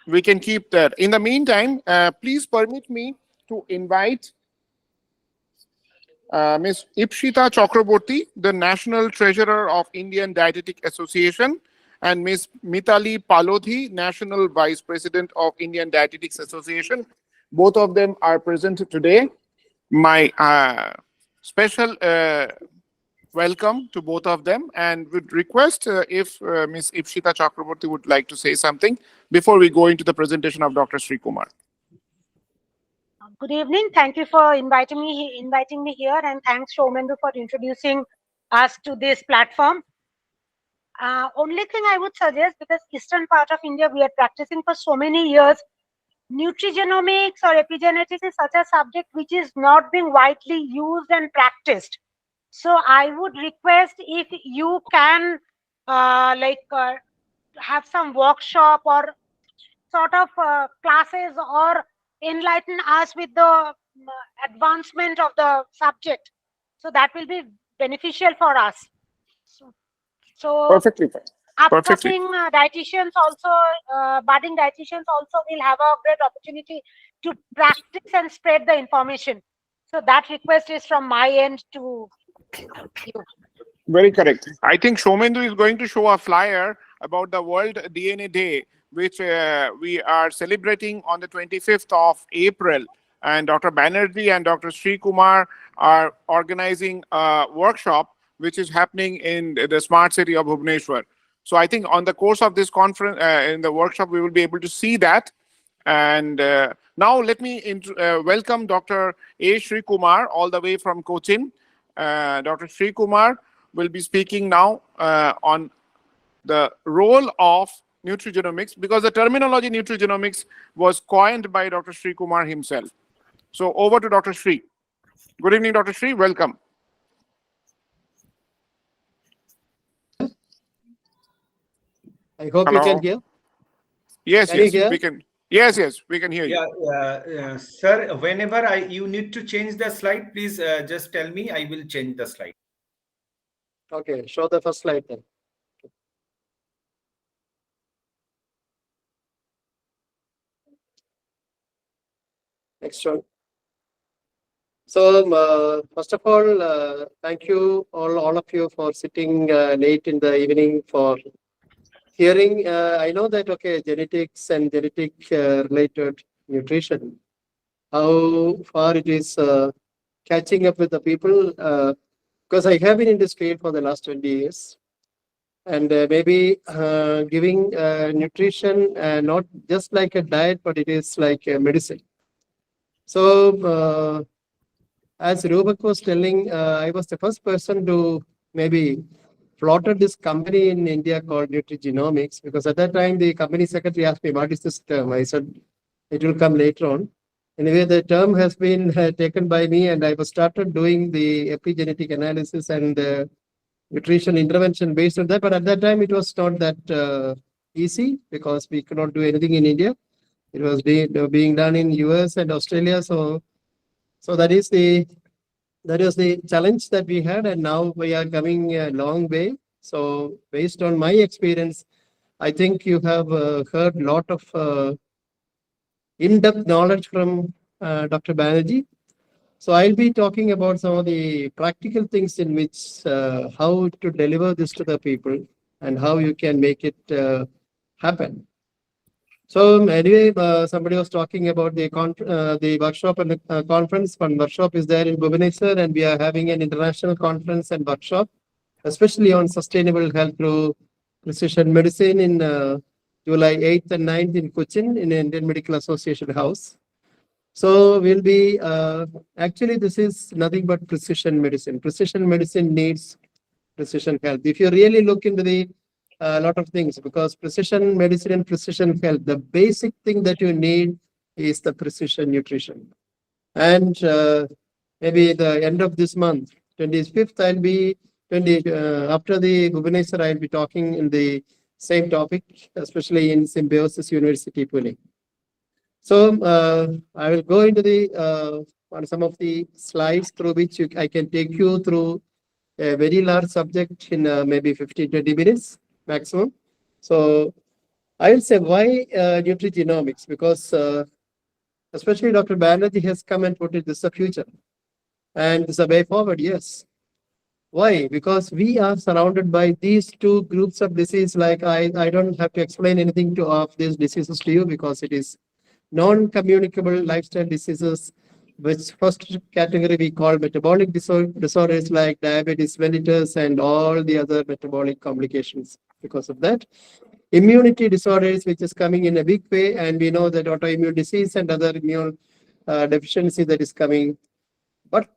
C: We can keep that. In the meantime, please permit me to invite Ms. Ipshita Chakraborty, the National Treasurer of Indian Dietetic Association, and Ms. Mitali Palodhi, National Vice President of Indian Dietetics Association. Both of them are present today. My special welcome to both of them, and would request if Ms. Ipshita Chakraborty would like to say something before we go into the presentation of Dr. Sreekumar.
F: Good evening. Thank you for inviting me here, and thanks Somendu for introducing us to this platform. Only thing I would suggest, because eastern part of India we are practicing for so many years, nutrigenomics or epigenetics is such a subject which is not being widely used and practiced. So I would request if you can have some workshop or sort of classes, or enlighten us with the advancement of the subject. So that will be beneficial for us. So
C: Perfectly fine.
F: Upcoming dietitians also, budding dietitians also will have a great opportunity to practice and spread the information. So that request is from my end to you.
C: Very correct. I think Somendu is going to show a flyer about the World DNA Day, which we are celebrating on the 25th of April. And Dr. Banerjee and Dr. Sreekumar are organizing a workshop which is happening in the smart city of Bhubaneswar. So I think on the course of this conference, in the workshop, we will be able to see that. And now let me welcome Dr.A.Sreekumar all the way from Cochin. Dr. Sreekumar will be speaking now on the role of nutrigenomics, because the terminology nutrigenomics was coined by Dr. Sreekumar himself. So over to Dr. Sree. Good evening, Dr. Sree. Welcome.
G: I hope
C: Hello.
G: you can hear.
C: Yes,
G: Can you
C: yes,
G: hear?
C: we can. Yes, yes, we can hear you.
A: Yeah, sir, whenever you need to change the slide, please just tell me. I will change the slide.
G: Okay, show the first slide then. Next one. So first of all, thank you all of you for sitting late in the evening for hearing. I know that genetics and genetic related nutrition, how far it is catching up with the people, because I have been in this field for the last 20 years, and maybe giving nutrition not just like a diet, but it is like a medicine. So, as Rupak was telling, I was the first person to maybe plotted this company in India called Nutrigenomics, because at that time the company secretary asked me, what is this term? I said, it will come later on. Anyway, the term has been taken by me, and I was started doing the epigenetic analysis and nutrition intervention based on that. But at that time, it was not that easy, because we could not do anything in India. It was being done in US and Australia. So that was the challenge that we had, and now we are coming a long way. So based on my experience, I think you have heard a lot of in-depth knowledge from Dr. Banerjee. So I'll be talking about some of the practical things in which how to deliver this to the people and how you can make it happen. So anyway, somebody was talking about the workshop and the conference. One workshop is there in Bhubaneswar, and we are having an international conference and workshop, especially on sustainable health through precision medicine in July 8th and 9th in Cochin in Indian Medical Association House. So we'll be, actually this is nothing but precision medicine. Precision medicine needs precision health. If you really look into the lot of things, because precision medicine and precision health, the basic thing that you need is the precision nutrition. And maybe the end of this month, 25th, I'll be after the Bhubaneswar, I'll be talking in the same topic, especially in Symbiosis University, Pune. So I will go into the on some of the slides through which I can take you through a very large subject in maybe 15-20 minutes maximum. So I will say why nutrigenomics, because especially Dr. Banerjee has come and put it, this is the future and this is a way forward. Yes. Why? Because we are surrounded by these two groups of disease. Like I don't have to explain anything of these diseases to you, because it is non-communicable lifestyle diseases, which first category we call metabolic disorders like diabetes mellitus and all the other metabolic complications because of that. Immunity disorders, which is coming in a big way, and we know that autoimmune disease and other immune deficiency that is coming. But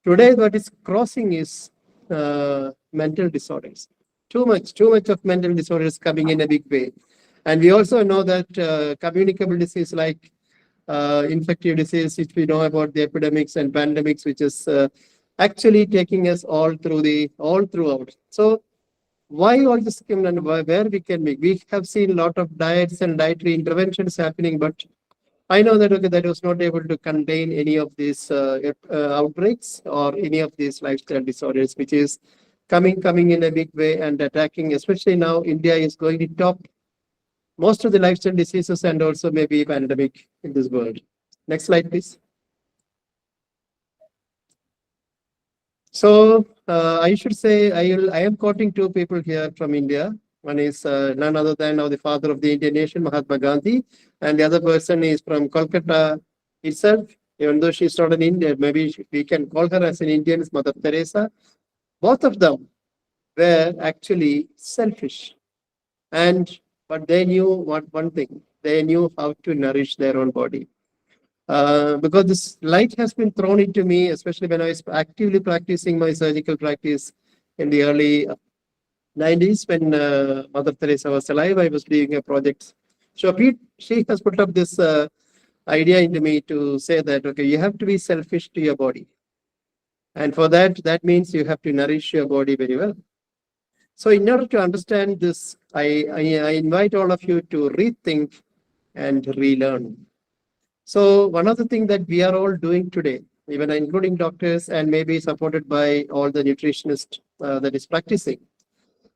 G: today what is crossing is mental disorders. Too much of mental disorders coming in a big way. And we also know that communicable disease like infectious disease, which we know about the epidemics and pandemics, which is actually taking us all throughout. So why all this came and where we can make? We have seen a lot of diets and dietary interventions happening, but I know that that was not able to contain any of these outbreaks or any of these lifestyle disorders, which is coming in a big way and attacking. Especially now, India is going to top most of the lifestyle diseases and also maybe pandemic in this world. Next slide, please. So I should say I am quoting two people here from India. One is none other than now the father of the Indian nation, Mahatma Gandhi, and the other person is from Kolkata itself. Even though she's not an Indian, maybe we can call her as an Indian, is Mother Teresa. Both of them were actually selfish, but they knew one thing. They knew how to nourish their own body. Because this light has been thrown into me, especially when I was actively practicing my surgical practice in the early 90s when Mother Teresa was alive. I was doing a project. So she has put up this idea into me to say that, okay, you have to be selfish to your body. And for that means you have to nourish your body very well. So in order to understand this, I invite all of you to rethink and relearn. So one of the things that we are all doing today, even including doctors and maybe supported by all the nutritionists that is practicing,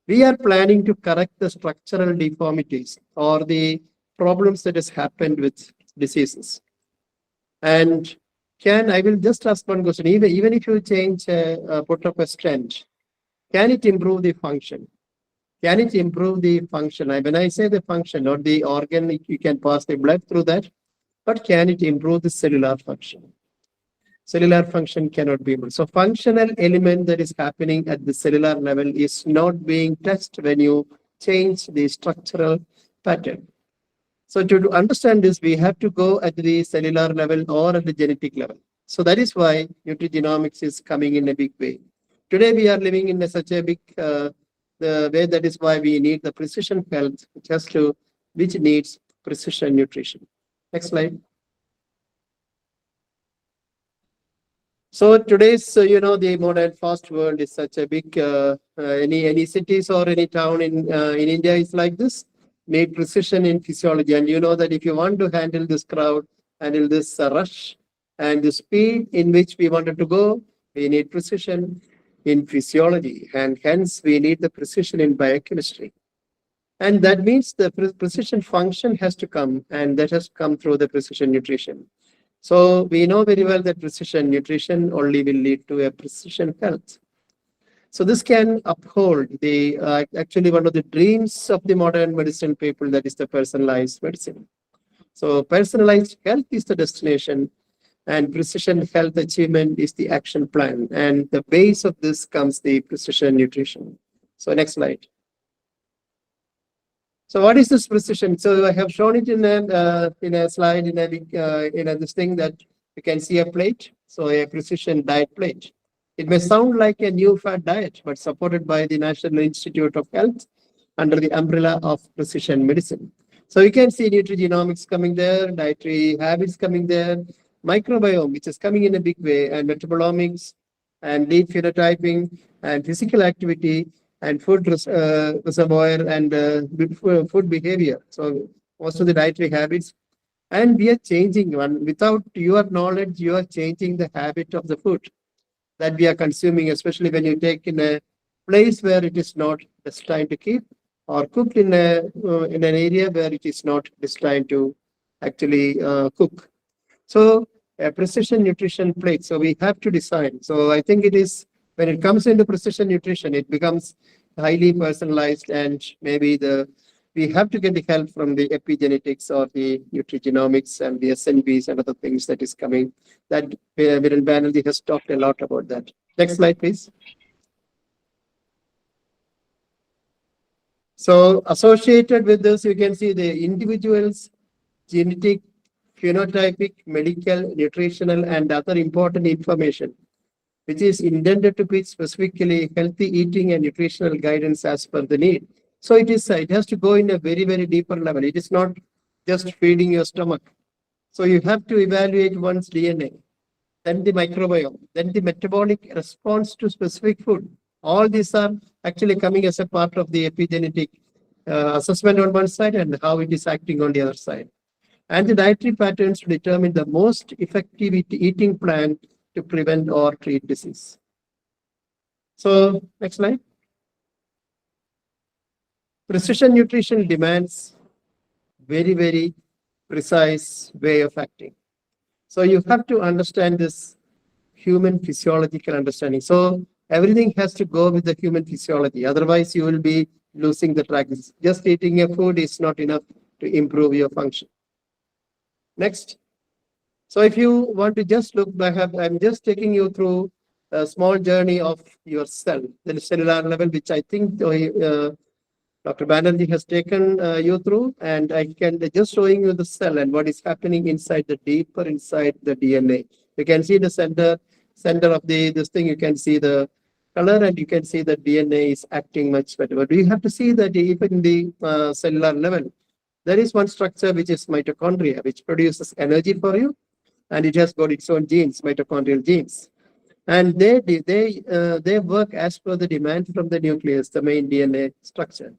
G: we are planning to correct the structural deformities or the problems that has happened with diseases. And I will just ask one question, even if you change, put up a stent, can it improve the function? Can it improve the function? When I say the function, not the organ, you can pass the blood through that, but can it improve the cellular function? Cellular function cannot be improved. So functional element that is happening at the cellular level is not being touched when you change the structural pattern. So to understand this, we have to go at the cellular level or at the genetic level. So that is why nutrigenomics is coming in a big way. Today we are living in such a big the way. That is why we need the precision health, which needs precision nutrition. Next slide. So today's, the modern fast world is such a big, any cities or any town in India is like this, need precision in physiology. And you know that if you want to handle this crowd, handle this rush and the speed in which we wanted to go, we need precision in physiology. And hence we need the precision in biochemistry. And that means the precision function has to come, and that has come through the precision nutrition. So we know very well that precision nutrition only will lead to a precision health. So this can uphold the actually one of the dreams of the modern medicine people, that is the personalized medicine. So personalized health is the destination, and precision health achievement is the action plan. And the base of this comes the precision nutrition. So next slide. So what is this precision? So I have shown it in a slide in this thing that you can see a plate. So a precision diet plate. It may sound like a new fad diet, but supported by the National Institute of Health under the umbrella of precision medicine. So you can see nutrigenomics coming there, dietary habits coming there, microbiome, which is coming in a big way, and metabolomics, and lead phenotyping, and physical activity, and food reservoir, and food behavior. So also the dietary habits. And we are changing one. Without your knowledge, you are changing the habit of the food that we are consuming, especially when you take in a place where it is not destined to keep, or cooked in an area where it is not destined to actually cook. So a precision nutrition plate. So we have to design. So I think it is, when it comes into precision nutrition, it becomes highly personalized, and maybe we have to get the help from the epigenetics or the nutrigenomics and the SNVs and other things that is coming. That Banerjee has talked a lot about that. Next slide, please. So associated with this, you can see the individual's genetic, phenotypic, medical, nutritional, and other important information, which is intended to be specifically healthy eating and nutritional guidance as per the need. So it has to go in a very, very deeper level. It is not just feeding your stomach. So you have to evaluate one's DNA, then the microbiome, then the metabolic response to specific food. All these are actually coming as a part of the epigenetic assessment on one side, and how it is acting on the other side. And the dietary patterns to determine the most effective eating plan to prevent or treat disease. So next slide. Precision nutrition demands very, very precise way of acting. So you have to understand this human physiological understanding. So everything has to go with the human physiology. Otherwise, you will be losing the track. Just eating a food is not enough to improve your function. Next. So if you want to just look back, I'm just taking you through a small journey of your cell, the cellular level, which I think Dr. Banerjee has taken you through, and I can just showing you the cell and what is happening inside deeper inside the DNA. You can see the center of this thing. You can see the color, and you can see that DNA is acting much better. But we have to see that even in the cellular level, there is one structure which is mitochondria, which produces energy for you, and it has got its own genes, mitochondrial genes. And they work as per the demand from the nucleus, the main DNA structure.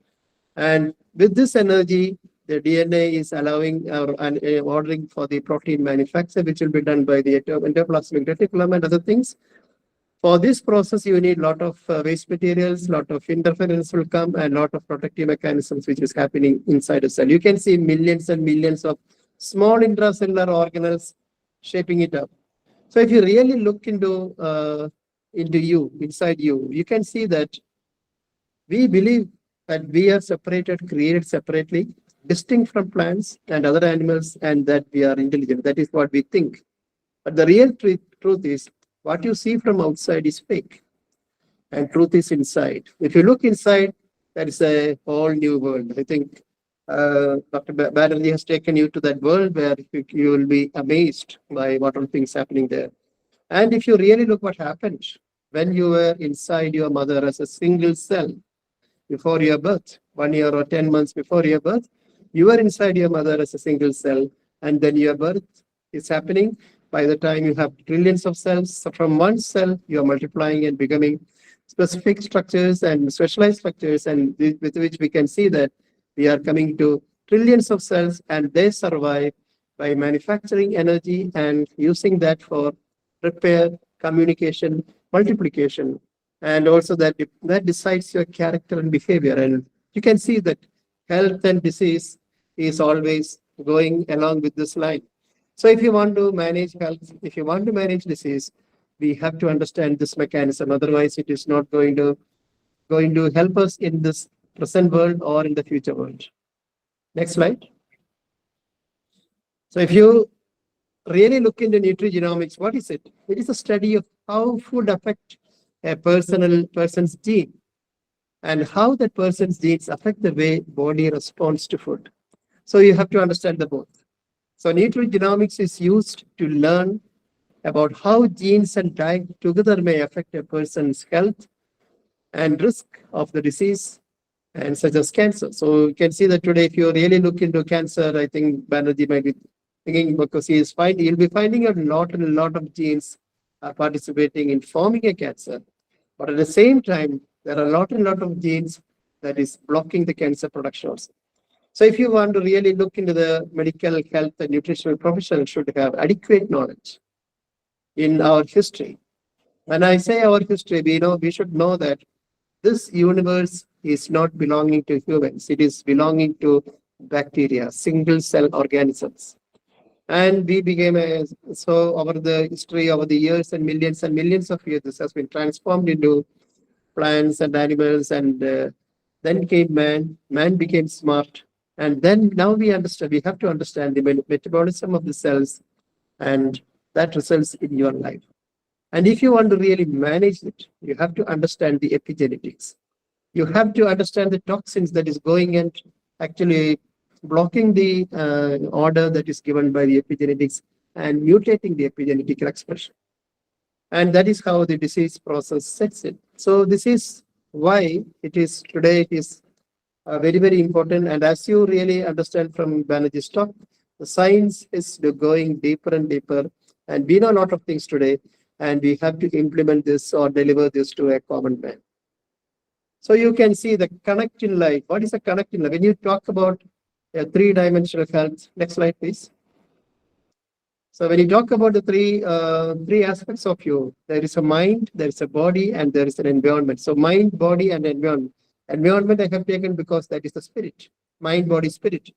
G: And with this energy, the DNA is allowing ordering for the protein manufacture, which will be done by the endoplasmic reticulum and other things. For this process, you need a lot of waste materials, lot of interference will come, and lot of protective mechanisms which is happening inside a cell. You can see millions and millions of small intracellular organelles shaping it up. So if you really look into you, inside you, you can see that we believe that we are separated, created separately, distinct from plants and other animals, and that we are intelligent. That is what we think. But the real truth is, what you see from outside is fake, and truth is inside. If you look inside, that is a whole new world. I think Dr. Banerjee has taken you to that world where you will be amazed by what all things happening there. And if you really look what happened when you were inside your mother as a single cell before your birth, 1 year or 10 months before your birth, you were inside your mother as a single cell, and then your birth is happening. By the time you have trillions of cells, so from one cell, you are multiplying and becoming specific structures and specialized structures, and with which we can see that we are coming to trillions of cells, and they survive by manufacturing energy and using that for repair, communication, multiplication, and also that decides your character and behavior. And you can see that health and disease is always going along with this line. So if you want to manage health, if you want to manage disease, we have to understand this mechanism. Otherwise, it is not going to help us in this present world or in the future world. Next slide. So if you really look into nutrigenomics, what is it? It is a study of how food affect a person's gene and how that person's genes affect the way body responds to food. So you have to understand the both. So nutrigenomics is used to learn about how genes and diet together may affect a person's health and risk of the disease, and such as cancer. So you can see that today, if you really look into cancer, I think Banerjee might be thinking, because he'll be finding a lot of genes are participating in forming a cancer. But at the same time, there are a lot of genes that is blocking the cancer production also. So if you want to really look into the medical health and nutritional professional should have adequate knowledge in our history. When I say our history, we should know that this universe is not belonging to humans. It is belonging to bacteria, single cell organisms. And we became over the history, over the years and millions of years, this has been transformed into plants and animals, and then came man. Man became smart, and then now we have to understand the metabolism of the cells, and that results in your life. And if you want to really manage it, you have to understand the epigenetics. You have to understand the toxins that is going and actually blocking the order that is given by the epigenetics and mutating the epigenetic expression. And that is how the disease process sets in. So this is why it is very, very important. And as you really understand from Banerjee's talk, the science is going deeper and deeper. And we know a lot of things today, and we have to implement this or deliver this to a common man. So you can see the connect in life. What is a connect in life? When you talk about a three-dimensional health, next slide, please. So when you talk about the three aspects of you, there is a mind, there is a body, and there is an environment. So mind, body, and environment. Environment I have taken because that is the spirit. Mind, body, spirit.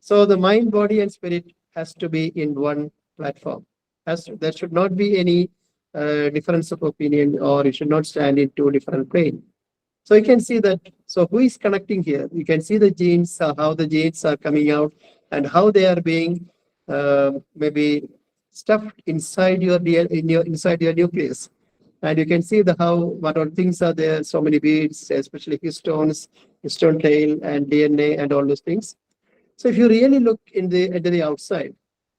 G: So the mind, body, and spirit has to be in one platform. There should not be any difference of opinion, or it should not stand in two different planes. So you can see that. So who is connecting here? You can see the genes, how the genes are coming out, and how they are being maybe stuffed inside your nucleus. And you can see what all things are there. So many beads, especially histones, histone tail, and DNA, and all those things. So if you really look into the outside,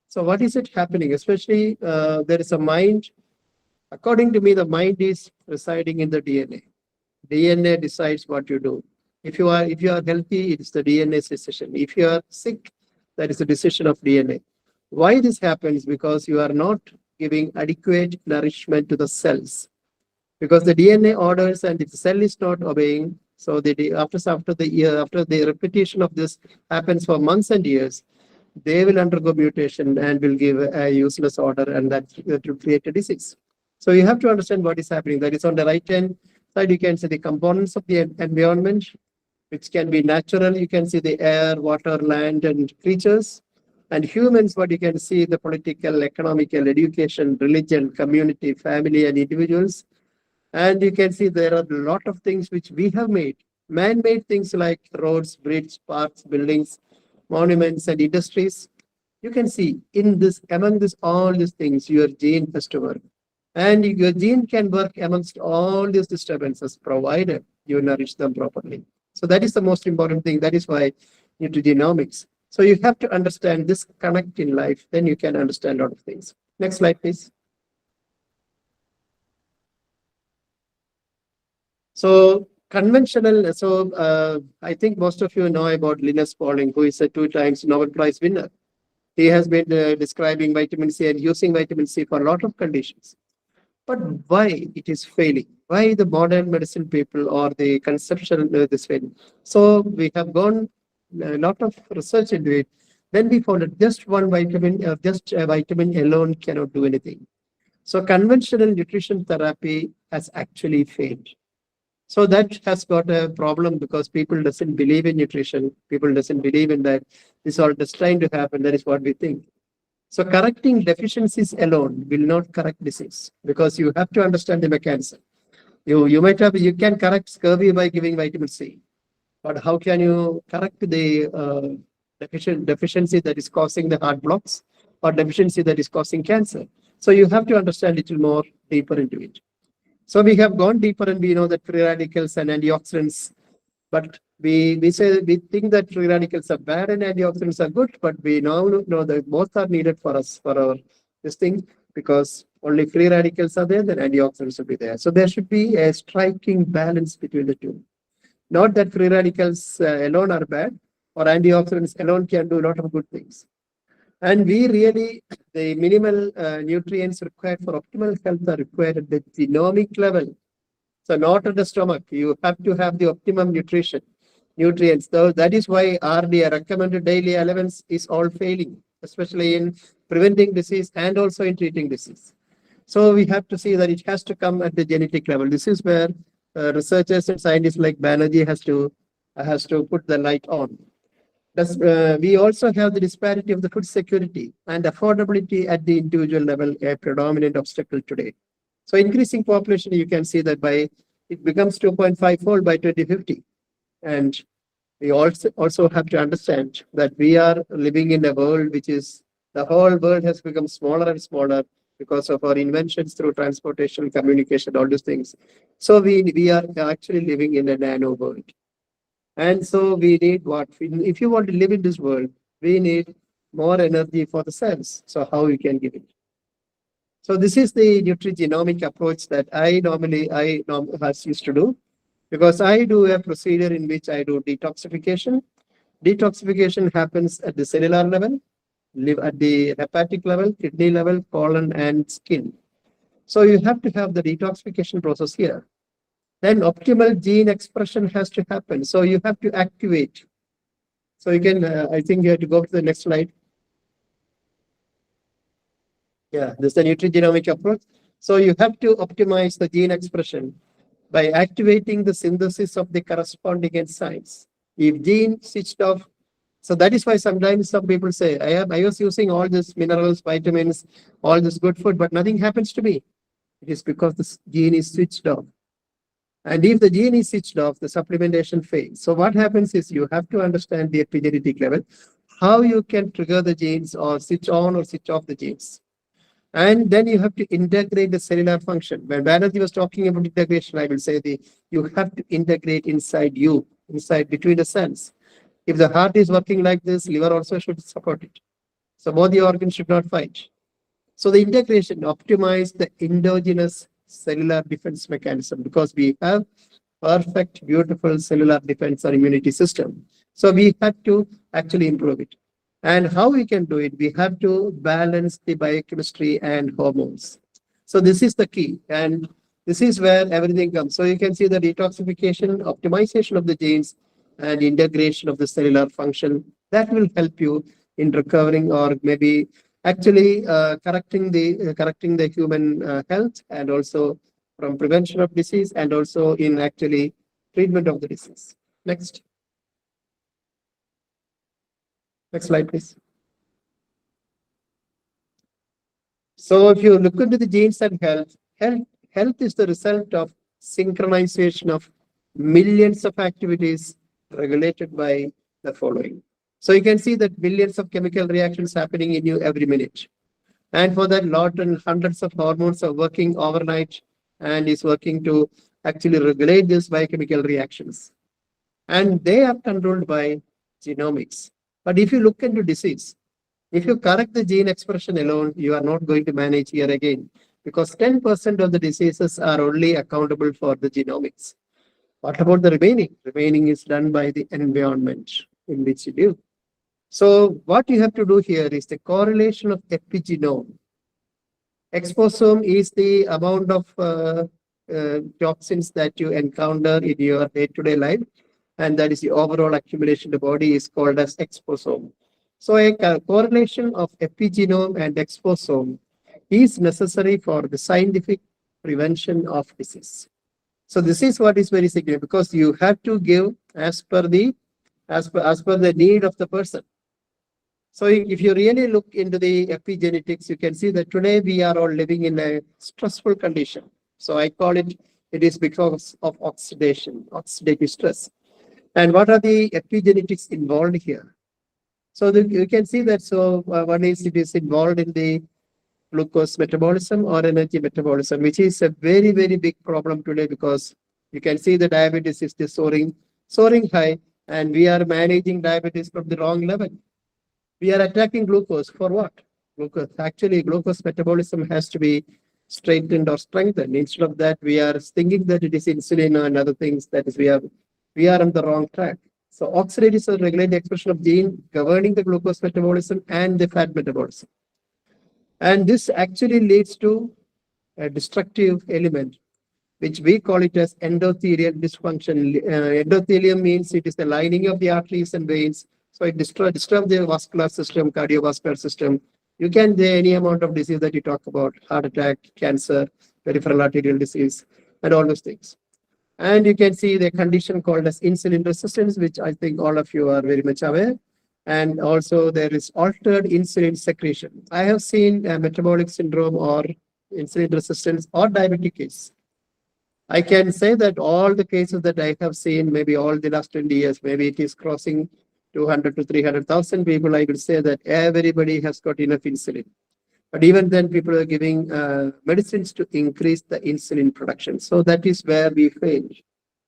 G: so what is it happening? Especially there is a mind. According to me, the mind is residing in the DNA. DNA decides what you do. If you are healthy, it is the DNA's decision. If you are sick, that is the decision of DNA. Why this happens? Because you are not giving adequate nourishment to the cells. Because the DNA orders, and if the cell is not obeying, so after the repetition of this happens for months and years, they will undergo mutation and will give a useless order, and that will create a disease. So you have to understand what is happening. That is on the right hand side, you can see the components of the environment, which can be natural. You can see the air, water, land, and creatures. And humans, what you can see, the political, economical, education, religion, community, family, and individuals. And you can see there are a lot of things which we have made. Man-made things like roads, bridges, parks, buildings, monuments, and industries. You can see among all these things, your gene has to work. And your gene can work amongst all these disturbances, provided you nourish them properly. So that is the most important thing. That is why Nutrigenomics. So you have to understand this connect in life, then you can understand a lot of things. Next slide, please. So conventional, I think most of you know about Linus Pauling, who is a 2 times Nobel Prize winner. He has been describing vitamin C and using vitamin C for a lot of conditions. But why it is failing? Why the modern medicine people or the conception this failing? So we have gone a lot of research into it. Then we found that just one vitamin, just a vitamin alone cannot do anything. So conventional nutrition therapy has actually failed. So that has got a problem because people doesn't believe in nutrition. People doesn't believe in that this all is trying to happen. That is what we think. So correcting deficiencies alone will not correct disease because you have to understand the mechanism. You can correct scurvy by giving vitamin C, but how can you correct the deficiency that is causing the heart blocks or deficiency that is causing cancer? So you have to understand a little more deeper into it. So we have gone deeper and we know that free radicals and antioxidants, but we think that free radicals are bad and antioxidants are good, but we now know that both are needed for us, for our this thing, because only free radicals are there, then antioxidants will be there. So there should be a striking balance between the two. Not that free radicals alone are bad or antioxidants alone can do a lot of good things. And we really, the minimal nutrients required for optimal health are required at the genomic level. So not at the stomach. You have to have the optimum nutrients. So that is why RD, recommended daily allowance, is all failing, especially in preventing disease and also in treating disease. So we have to see that it has to come at the genetic level. This is where researchers and scientists like Banerjee has to put the light on. We also have the disparity of the food security and affordability at the individual level, a predominant obstacle today. So increasing population, you can see that it becomes 2.5-fold by 2050. And we also have to understand that we are living in a world which is, the whole world has become smaller and smaller because of our inventions through transportation, communication, all these things. So we are actually living in a nano world. And so we need what? If you want to live in this world, we need more energy for the cells. So how we can give it? So this is the nutrigenomic approach that I normally used to do, because I do a procedure in which I do detoxification. Detoxification happens at the cellular level, at the hepatic level, kidney level, colon, and skin. So you have to have the detoxification process here. Then optimal gene expression has to happen. So you have to activate. So you can, I think you have to go to the next slide. Yeah, this is the nutrigenomic approach. So you have to optimize the gene expression by activating the synthesis of the corresponding enzymes. If gene switched off, so that is why sometimes some people say, I was using all these minerals, vitamins, all this good food, but nothing happens to me. It is because the gene is switched off. And if the gene is switched off, the supplementation fails. So what happens is you have to understand the epigenetic level, how you can trigger the genes or switch on or switch off the genes. And then you have to integrate the cellular function. When Banerjee was talking about integration, I will say you have to integrate inside you, inside between the cells. If the heart is working like this, liver also should support it. So both the organs should not fight. So the integration optimize the endogenous cellular defense mechanism, because we have perfect, beautiful cellular defense or immunity system. So we have to actually improve it. And how we can do it? We have to balance the biochemistry and hormones. So this is the key. And this is where everything comes. So you can see the detoxification, optimization of the genes, and integration of the cellular function. That will help you in recovering or maybe actually correcting the human health, and also from prevention of disease, and also in actually treatment of the disease. Next slide, please. So if you look into the genes and health is the result of synchronization of millions of activities regulated by the following. So you can see that billions of chemical reactions happening in you every minute. And for that, hundreds of hormones are working overnight and is working to actually regulate these biochemical reactions. And they are controlled by genomics. But if you look into disease, if you correct the gene expression alone, you are not going to manage here again, because 10% of the diseases are only accountable for the genomics. What about the remaining? Remaining is done by the environment in which you live. So what you have to do here is the correlation of epigenome. Exposome is the amount of toxins that you encounter in your day-to-day life, and that is the overall accumulation in the body is called as exposome. So a correlation of epigenome and exposome is necessary for the scientific prevention of disease. So this is what is very significant, because you have to give as per the need of the person. So if you really look into the epigenetics, you can see that today we are all living in a stressful condition. So I call it is because of oxidative stress. And what are the epigenetics involved here? So you can see that, one is it is involved in the glucose metabolism or energy metabolism, which is a very, very big problem today, because you can see the diabetes is just soaring high, and we are managing diabetes from the wrong level. We are attacking glucose for what? Glucose metabolism has to be straightened or strengthened. Instead of that, we are thinking that it is insulin and other things. That is, we are on the wrong track. So oxidation regulates the expression of gene governing the glucose metabolism and the fat metabolism. And this actually leads to a destructive element, which we call it as endothelial dysfunction. Endothelium means it is the lining of the arteries and veins. So it disturbs the vascular system, cardiovascular system. You can get any amount of disease that you talk about: heart attack, cancer, peripheral arterial disease, and all those things. And you can see the condition called as insulin resistance, which I think all of you are very much aware. And also there is altered insulin secretion. I have seen a metabolic syndrome or insulin resistance or diabetic case. I can say that all the cases that I have seen, maybe all the last 20 years, maybe it is crossing 200 to 300,000 people, I would say that everybody has got enough insulin. But even then, people are giving medicines to increase the insulin production. So that is where we fail.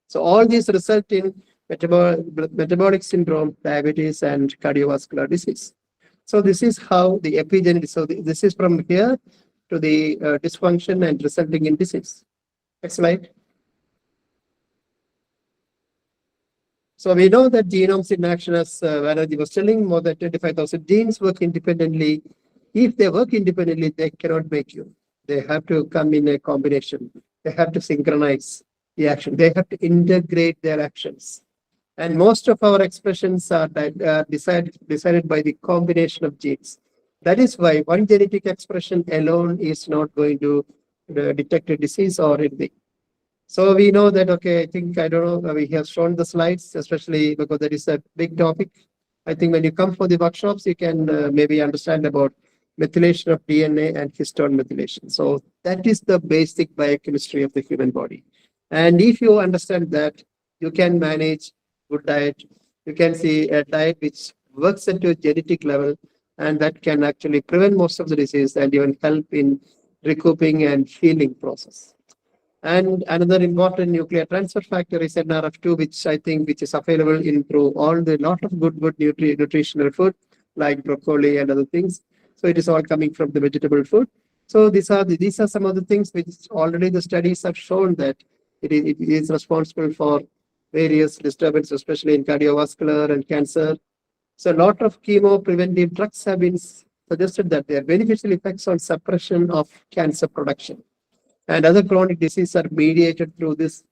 G: So all these result in metabolic syndrome, diabetes, and cardiovascular disease. So this is how the epigenetics. So this is from here to the dysfunction and resulting in disease. Next slide. So we know that genomes in action, as Banerjee was telling, more than 25,000 genes work independently. If they work independently, they cannot make you. They have to come in a combination. They have to synchronize the action. They have to integrate their actions. And most of our expressions are decided by the combination of genes. That is why one genetic expression alone is not going to detect a disease or anything. So we know that, okay, I think, I don't know, we have shown the slides, especially because that is a big topic. I think when you come for the workshops, you can maybe understand about methylation of DNA and histone methylation. So that is the basic biochemistry of the human body. And if you understand that, you can manage good diet. You can see a diet which works at a genetic level, and that can actually prevent most of the disease and even help in recouping and healing process. And another important nuclear transfer factor is NRF2, which is available in through all the lot of good nutritional food like broccoli and other things. So it is all coming from the vegetable food. So these are some of the things which already the studies have shown that it is responsible for various disturbances, especially in cardiovascular and cancer. So a lot of chemo preventive drugs have been suggested that their beneficial effects on suppression of cancer production. And other chronic diseases are mediated through this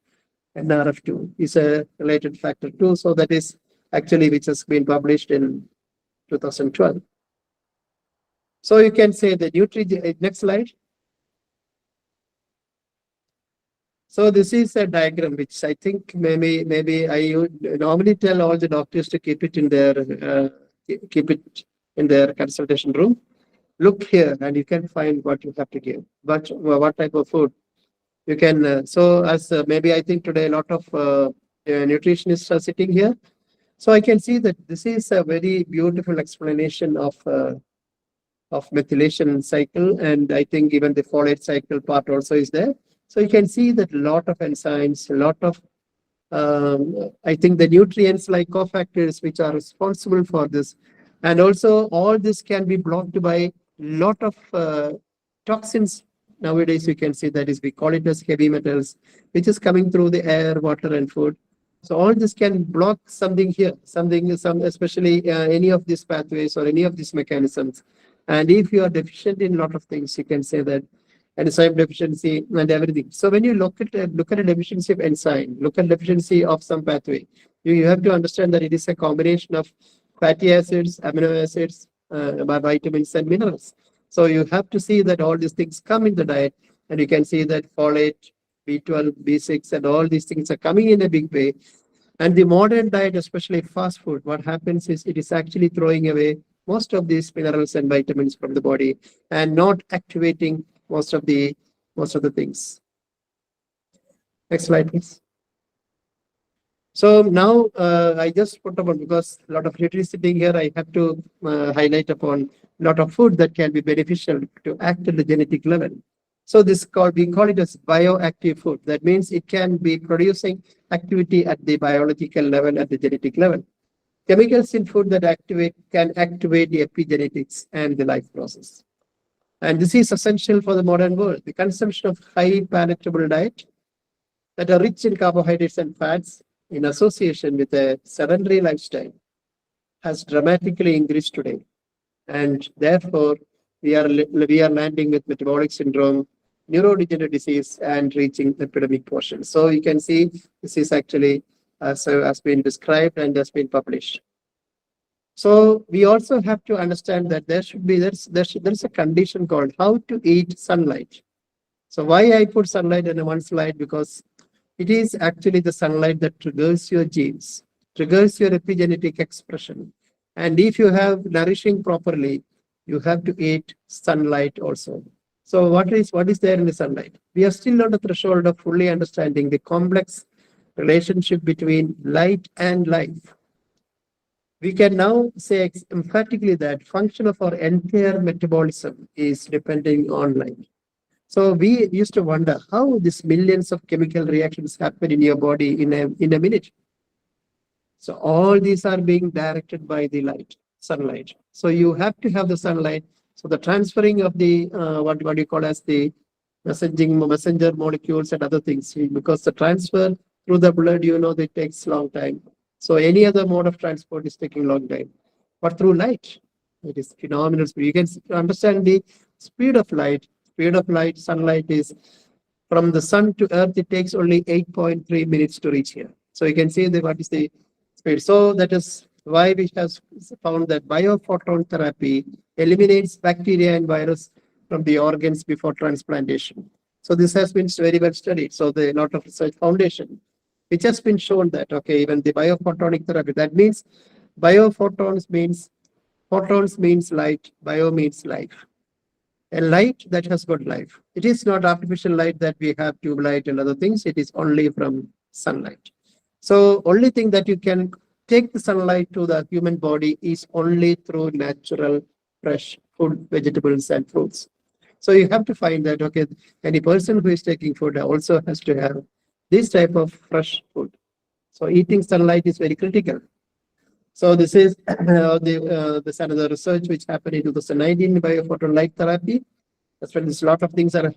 G: NRF2 is a related factor too. So that is actually which has been published in 2012. So you can say the next slide. So this is a diagram which I think maybe I would normally tell all the doctors to keep it in their consultation room. Look here, and you can find what you have to give, what type of food you can. So as maybe I think today a lot of nutritionists are sitting here. So I can see that this is a very beautiful explanation of methylation cycle, and I think even the folate cycle part also is there. So you can see that a lot of enzymes, a lot of I think the nutrients like cofactors which are responsible for this. And also all this can be blocked by lot of toxins. Nowadays you can see that is, we call it as heavy metals, which is coming through the air, water and food. So all this can block something here, especially any of these pathways or any of these mechanisms. And if you are deficient in a lot of things, you can say that enzyme deficiency and everything. So when you look at a deficiency of enzyme, look at deficiency of some pathway, you have to understand that it is a combination of fatty acids, amino acids, vitamins and minerals. So you have to see that all these things come in the diet, and you can see that folate, B12, B6, and all these things are coming in a big way. And the modern diet, especially fast food, what happens is it is actually throwing away most of these minerals and vitamins from the body and not activating most of the things. Next slide, please. So now I just put up on, because a lot of nutrients sitting here, I have to highlight upon a lot of food that can be beneficial to act at the genetic level. So we call it as bioactive food. That means it can be producing activity at the biological level, at the genetic level. Chemicals in food that can activate the epigenetics and the life process. And this is essential for the modern world. The consumption of high palatable diet that are rich in carbohydrates and fats in association with a sedentary lifestyle has dramatically increased today. And therefore, we are landing with metabolic syndrome, neurodegenerative disease, and reaching epidemic portion. So you can see this is actually has been described and has been published. So we also have to understand that there's a condition called how to eat sunlight. So why I put sunlight in one slide, because it is actually the sunlight that triggers your genes, triggers your epigenetic expression. And if you have nourishing properly, you have to eat sunlight also. So what is there in the sunlight? We are still on the threshold of fully understanding the complex relationship between light and life. We can now say emphatically that function of our entire metabolism is depending on light. So we used to wonder how these millions of chemical reactions happen in your body in a minute. So all these are being directed by the light, sunlight. So you have to have the sunlight. So the transferring of the what you call as the messenger molecules and other things, because the transfer through the blood, that takes long time. So any other mode of transport is taking long time. But through light, it is phenomenal speed. You can understand the speed of light. Speed of light, sunlight is from the sun to earth, it takes only 8.3 minutes to reach here. So you can see what is the speed. So that is why we have found that biophoton therapy eliminates bacteria and virus from the organs before transplantation. So this has been very well studied. So the lot of research foundation, which has been shown that, okay, even the biophotonic therapy, that means photons means light, bio means life. A light that has got life. It is not artificial light that we have tube light and other things. It is only from sunlight. So only thing that you can take the sunlight to the human body is only through natural, fresh food, vegetables and fruits. So you have to find that, okay, any person who is taking food also has to have this type of fresh food. So eating sunlight is very critical. So this is this another research which happened in 2019 in biophoton light therapy. That's when there's a lot of things are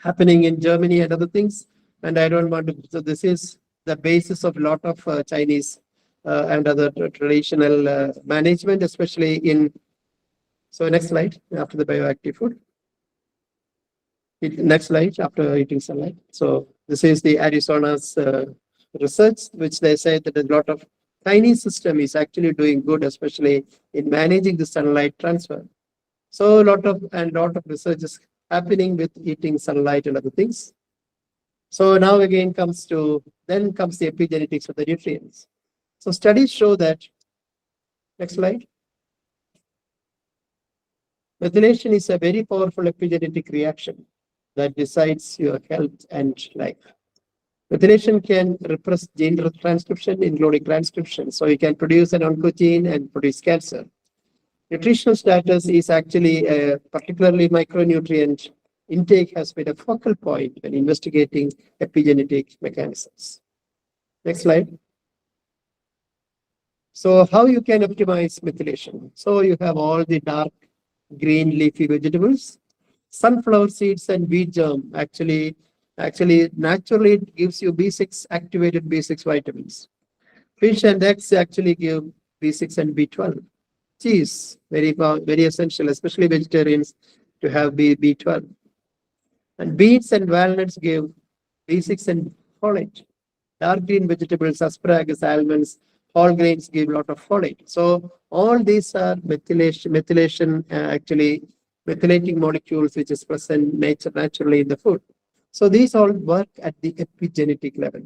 G: happening in Germany and other things. And I don't want to. So this is the basis of a lot of Chinese and other traditional management, especially in. So next slide after the bioactive food. Next slide after eating sunlight. So this is the Arizona's research, which they say that a lot of Chinese system is actually doing good, especially in managing the sunlight transfer. So a lot of research is happening with eating sunlight and other things. So now again comes the epigenetics of the nutrients. So studies show that, next slide. Methylation is a very powerful epigenetic reaction that decides your health and life. Methylation can repress gene transcription, including transcription. So you can produce an oncogene and produce cancer. Nutritional status is actually a particularly micronutrient intake has been a focal point when investigating epigenetic mechanisms. Next slide. So how you can optimize methylation? So you have all the dark green leafy vegetables. Sunflower seeds and wheat germ actually naturally it gives you B6 activated B6 vitamins. Fish and eggs actually give B6 and B12. Cheese, very essential, especially vegetarians to have B12. And beets and walnuts give B6 and folate. Dark green vegetables, asparagus, almonds, whole grains give a lot of folate. So all these are methylation actually methylating molecules which is present naturally in the food. So these all work at the epigenetic level.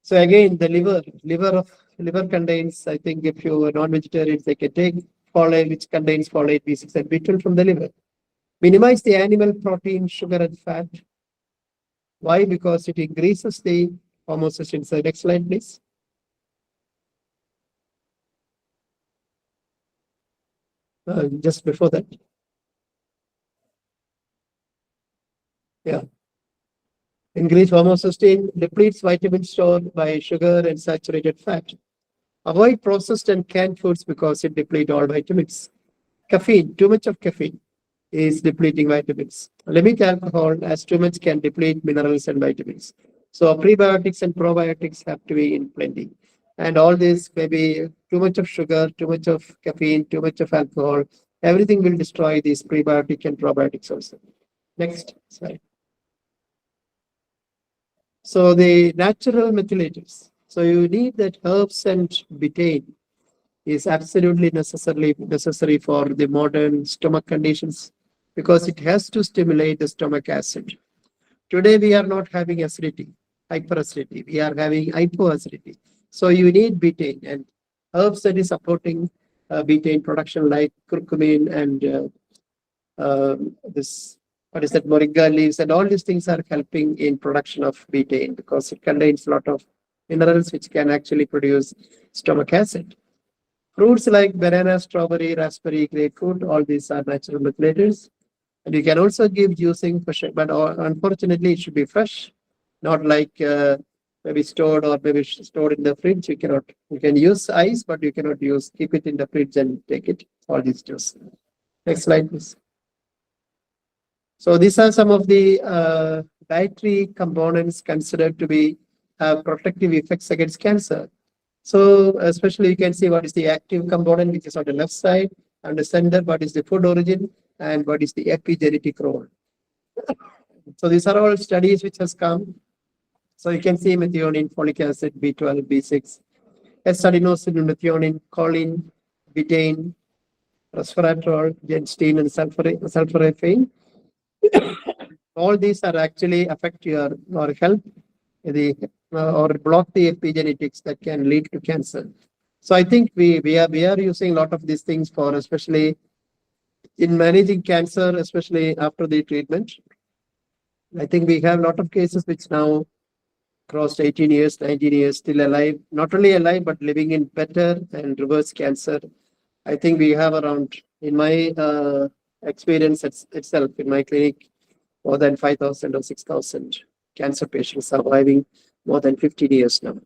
G: So again, the liver contains, I think if you are non-vegetarians, they can take folate, which contains folate, B6 and B12 from the liver. Minimize the animal protein, sugar and fat. Why? Because it increases the homocysteine. So next slide, please. Just before that. Yeah. Increased homocysteine depletes vitamins stored by sugar and saturated fat. Avoid processed and canned foods because it depletes all vitamins. Caffeine, too much of caffeine is depleting vitamins. Limit alcohol as too much can deplete minerals and vitamins. So prebiotics and probiotics have to be in plenty. And all this, maybe too much of sugar, too much of caffeine, too much of alcohol, everything will destroy these prebiotic and probiotics also. Next slide. So the natural methylators. So you need that herbs and betaine is absolutely necessary for the modern stomach conditions because it has to stimulate the stomach acid. Today we are not having acidity, hyperacidity. We are having hypoacidity. So you need betaine and herbs that is supporting betaine production like curcumin and moringa leaves and all these things are helping in production of betaine because it contains a lot of minerals which can actually produce stomach acid. Fruits like banana, strawberry, raspberry, grapefruit, all these are natural methylators. And you can also give juicing, but unfortunately it should be fresh, not like maybe stored or maybe stored in the fridge. You can use ice, but you cannot keep it in the fridge and take it, all these juice. Next slide, please. So these are some of the dietary components considered to be protective effects against cancer. So especially you can see what is the active component, which is on the left side, and the center, what is the food origin, and what is the epigenetic role. So these are all studies which has come. So you can see methionine, folic acid, B12, B6, S-adenosine, methionine, choline, betaine, resveratrol, genistein, and sulforaphane. All these are actually affect your or help the or block the epigenetics that can lead to cancer. So I think we are using a lot of these things for especially in managing cancer, especially after the treatment. I think we have a lot of cases which now crossed 18 years, 19 years, still alive, not only alive, but living in better and reverse cancer. I think we have around, in my experience itself, in my clinic, more than 5,000 or 6,000 cancer patients surviving more than 15 years now.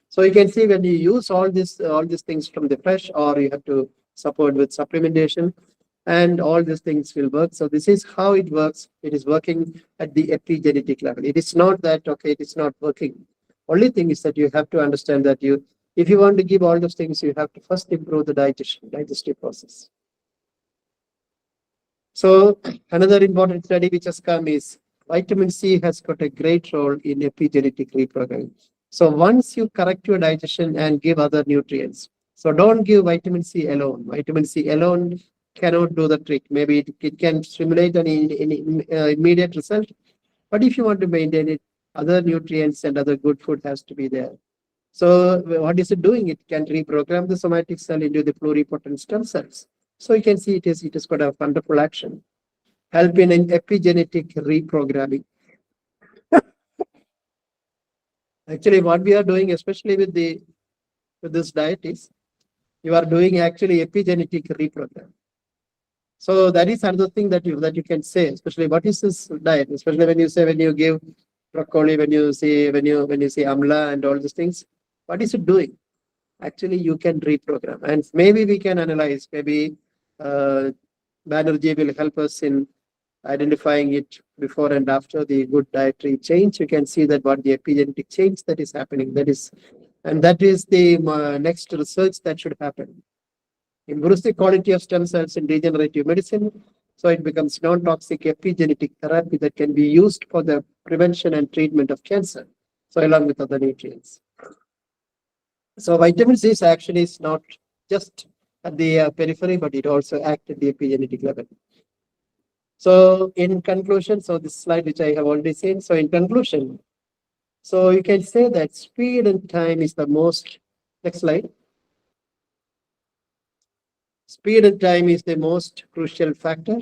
G: So you can see when you use all these things from the fresh, or you have to support with supplementation, and all these things will work. So this is how it works. It is working at the epigenetic level. It is not that, okay, it is not working. Only thing is that you have to understand that if you want to give all those things, you have to first improve the digestive process. So another important study which has come is vitamin C has got a great role in epigenetic reprogramming. So once you correct your digestion and give other nutrients, so don't give vitamin C alone. Vitamin C alone cannot do the trick. Maybe it can stimulate an immediate result, but if you want to maintain it, other nutrients and other good food has to be there. So what is it doing? It can reprogram the somatic cell into the pluripotent stem cells. So you can see it has got a wonderful action, helping in epigenetic reprogramming. Actually, what we are doing, especially with this diet, is you are doing actually epigenetic reprogram. So that is another thing that you can say, especially what is this diet, especially when you say when you give broccoli, when you see amla and all these things, what is it doing? Actually, you can reprogram, and maybe we can analyze. Maybe Banerjee will help us in identifying it before and after the good dietary change. You can see that what the epigenetic change that is happening. That is the next research that should happen. Improves the quality of stem cells in regenerative medicine, so it becomes non-toxic epigenetic therapy that can be used for the prevention and treatment of cancer. So along with other nutrients. So vitamin C actually is not just at the periphery, but it also acts at the epigenetic level. So in conclusion, so this slide which I have already seen. So in conclusion, so you can say that speed and time is the most. Next slide. Speed and time is the most crucial factor.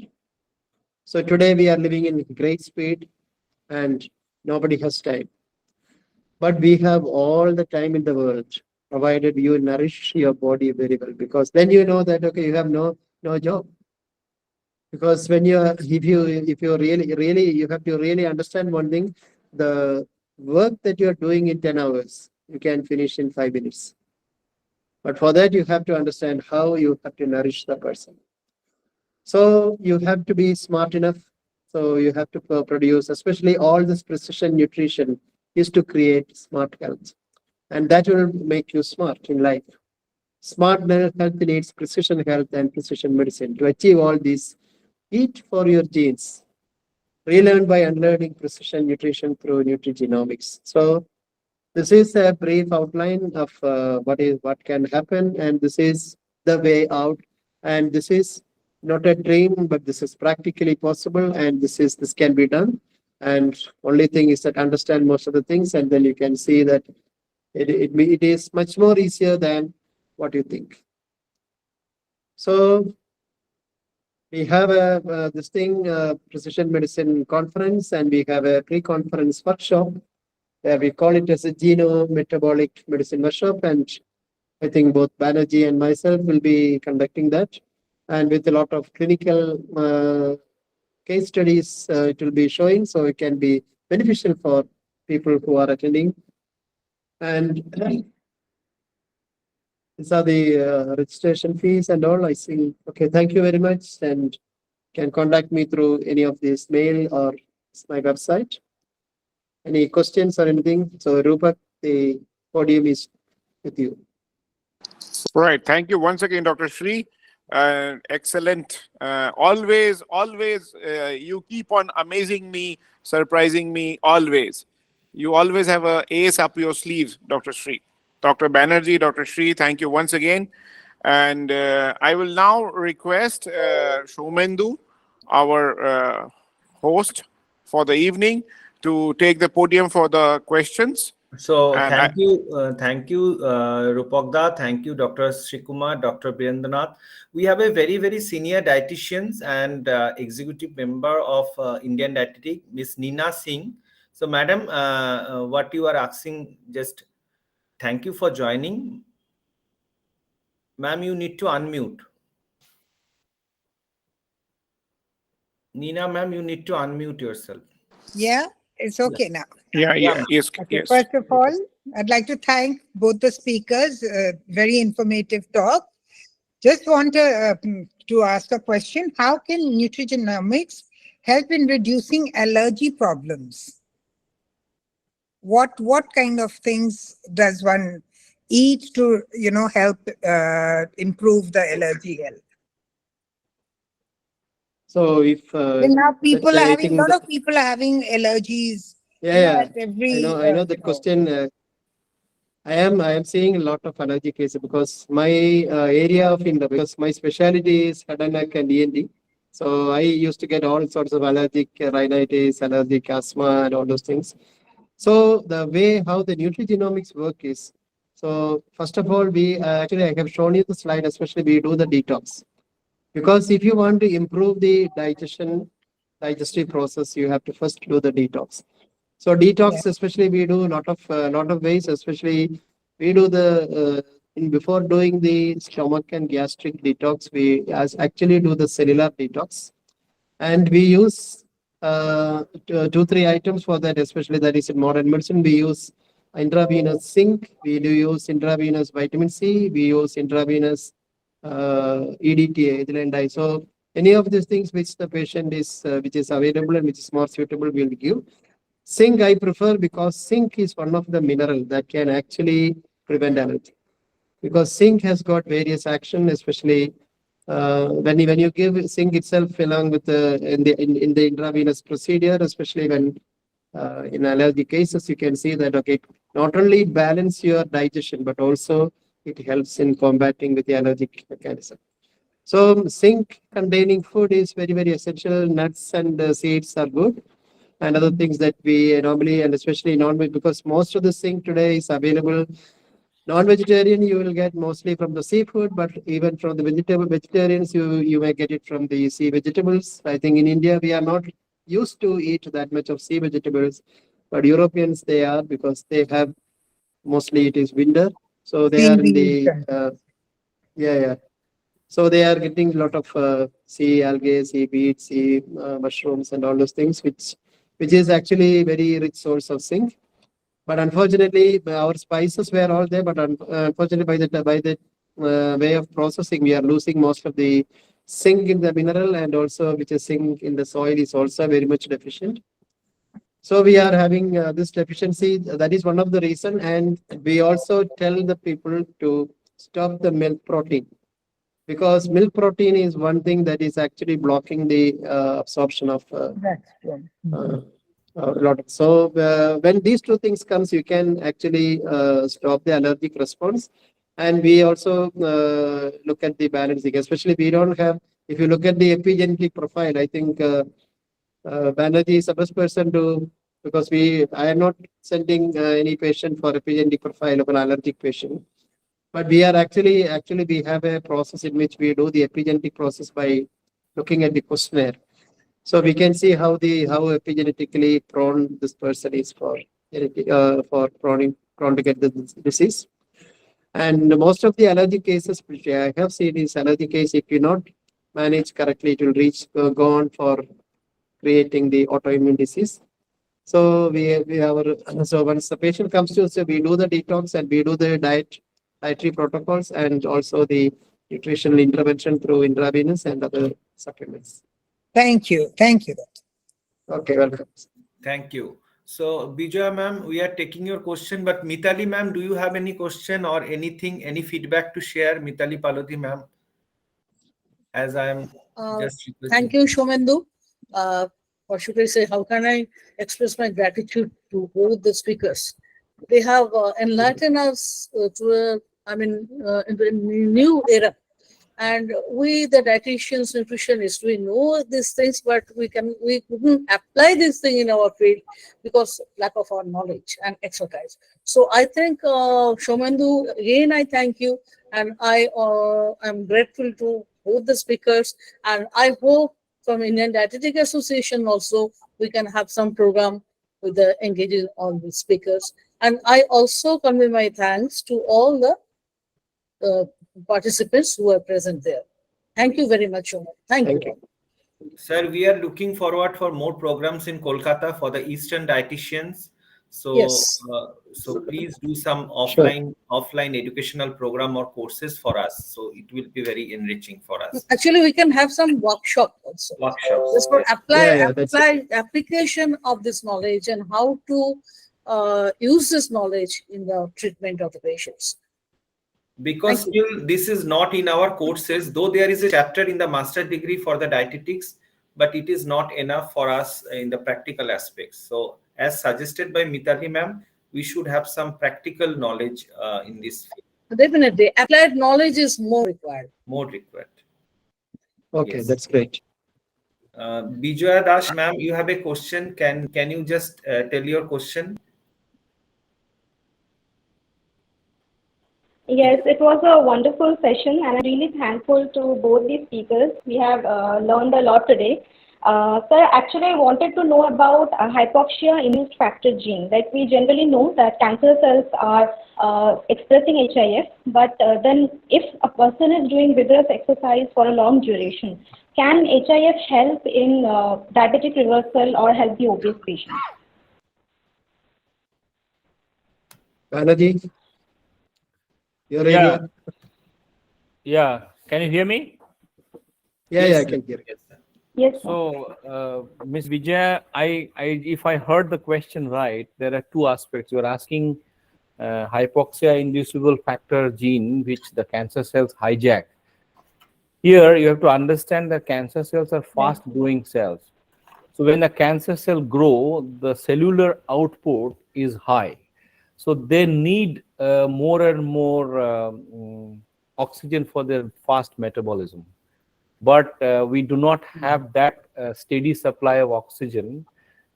G: So today we are living in great speed and nobody has time. But we have all the time in the world, provided you nourish your body very well, because then you know that, okay, you have no job. Because when you have to really understand one thing, the work that you are doing in 10 hours, you can finish in 5 minutes. But for that, you have to understand how you have to nourish the person. So you have to be smart enough. So you have to produce, especially all this precision nutrition is to create smart health. And that will make you smart in life. Smart health needs precision health and precision medicine. To achieve all these, eat for your genes. Relearn by unlearning precision nutrition through Nutrigenomics. So this is a brief outline of what can happen, and this is the way out. And this is not a dream, but this is practically possible, and this can be done. And only thing is that understand most of the things, and then you can see that it is much more easier than what you think. So we have a precision medicine conference, and we have a pre-conference workshop. We call it as a geno-metabolic medicine workshop, and I think both Banerjee and myself will be conducting that, and with a lot of clinical case studies it will be showing, so it can be beneficial for people who are attending. And these are the registration fees and all. I see. Okay, thank you very much, and can contact me through any of this mail or my website. Any questions or anything? So Rupak, the podium is with you.
C: Right. Thank you once again, Dr. Shree. Excellent. Always, you keep on amazing me, surprising me, always. You always have an ace up your sleeves, Dr. Shree. Dr. Banerjee, Dr. Shree, thank you once again. And I will now request Shomendu, our host for the evening, to take the podium for the questions.
A: So
C: And
A: thank you, Rupakda. Thank you, Dr.A.Sreekumar, Dr. Birendra. We have a very, very senior dietitians and executive member of Indian Dietetic, Miss Neena Singh. So, Madam, what you are asking, just thank you for joining. Ma'am, you need to unmute. Neena, ma'am, you need to unmute yourself.
H: Yeah, it's okay now.
C: yes,
H: Okay,
C: yes.
H: first of all, I'd like to thank both the speakers. Very informative talk. Just want to ask a question. How can nutrigenomics help in reducing allergy problems? What kind of things does one eat to help improve the allergy health?
G: So if
H: Now people
G: let's say,
H: are
G: I
H: having
G: think
H: a lot of people are having allergies.
G: yeah,
H: At every,
G: I know the question. I am seeing a lot of allergy cases because my area of because my specialty is head and neck and ENT. So I used to get all sorts of allergic rhinitis, allergic asthma, and all those things. So the way how the nutrigenomics work is, so first of all, we actually I have shown you the slide, especially we do the detox. Because if you want to improve the digestive process, you have to first do the detox. So detox, especially we do a lot of ways, especially we do the before doing the stomach and gastric detox, we actually do the cellular detox, and we use 2-3 items for that, especially that is in modern medicine. We use intravenous zinc, we do use intravenous vitamin C, we use intravenous EDTA, ethylene dye. So any of these things which the patient is which is available and which is more suitable, we will give. Zinc I prefer because zinc is one of the mineral that can actually prevent allergy. Because zinc has got various action, especially when you give zinc itself along with the in the intravenous procedure, especially when in allergy cases, you can see that okay, not only balance your digestion but also it helps in combating with the allergic mechanism. So zinc containing food is very essential. Nuts and seeds are good, and other things that we normally and especially non-veg, because most of the zinc today is available. Non-vegetarian you will get mostly from the seafood, but even from the vegetarians you may get it from the sea vegetables. I think in India we are not used to eat that much of sea vegetables, but Europeans they are, because they have mostly it is winter, so they are in the yeah. So they are getting a lot of sea algae, sea beets, sea mushrooms, and all those things, which is actually very rich source of zinc. But unfortunately, our spices were all there. But unfortunately, by the way of processing, we are losing most of the zinc in the mineral, and also which is zinc in the soil is also very much deficient. So we are having this deficiency. That is one of the reason, and we also tell the people to stop the milk protein, because milk protein is one thing that is actually blocking the absorption of a lot. So when these two things comes, you can actually stop the allergic response. And we also look at the balancing, especially we don't have, if you look at the epigenetic profile, I think Banerjee is the best person to, because I am not sending any patient for epigenetic profile of an allergic patient. But we are actually we have a process in which we do the epigenetic process by looking at the questionnaire. So we can see how epigenetically prone this person is for prone to get the disease. And most of the allergy cases which I have seen is allergy case, if you not manage correctly, it will go on for creating the autoimmune disease. So so once the patient comes to us, we do the detox and we do the dietary protocols and also the nutritional intervention through intravenous and other supplements.
H: Thank you. Thank you.
G: Okay, welcome.
A: Thank you. So Bijoya ma'am, we are taking your question, but Mitali ma'am, do you have any question or anything, any feedback to share? Mitali Paloti ma'am, as I am just requesting.
I: Thank you, Shomendu. Or should I say, how can I express my gratitude to both the speakers? They have enlightened us in the new era. And we, the dietitians, nutritionists, we know these things, but we couldn't apply this thing in our field because lack of our knowledge and expertise. So I think, Shomendu, again, I thank you, and I am grateful to both the speakers, and I hope from Indian Dietetic Association also we can have some program with the engaging all the speakers. And I also convey my thanks to all the participants who are present there. Thank you very much, Omar. Thank you.
A: Sir, we are looking forward for more programs in Kolkata for the Eastern dietitians. So,
I: yes.
A: So please do some offline educational program or courses for us. So it will be very enriching for us.
I: Actually, we can have some workshop also.
A: Workshops.
I: Just for application of this knowledge and how to use this knowledge in the treatment of the patients.
A: Because still this is not in our courses, though there is a chapter in the master degree for the dietetics, but it is not enough for us in the practical aspects. So as suggested by Mitali ma'am, we should have some practical knowledge in this field.
I: Definitely. Applied knowledge is more required.
A: More required.
G: Okay, yes. That's great.
A: Bijoya Das ma'am, you have a question. Can you just tell your question?
J: Yes, it was a wonderful session and I'm really thankful to both the speakers. We have learned a lot today. Sir, actually, I wanted to know about hypoxia-induced factor gene. Like we generally know that cancer cells are expressing HIF, but then if a person is doing vigorous exercise for a long duration, can HIF help in diabetic reversal or help the obese patient?
G: Banerjee, your
D: Yeah,
G: area?
D: yeah. Can you hear me?
G: Yeah,
A: Yes,
G: yeah, I
A: sir.
G: can hear you.
J: Yes, sir.
D: So, Ms. Vijaya, if I heard the question right, there are two aspects. You are asking hypoxia-inducible factor gene, which the cancer cells hijack. Here, you have to understand that cancer cells are fast-growing cells. So when a cancer cell grow, the cellular output is high. So they need more and more oxygen for their fast metabolism. But we do not have that steady supply of oxygen.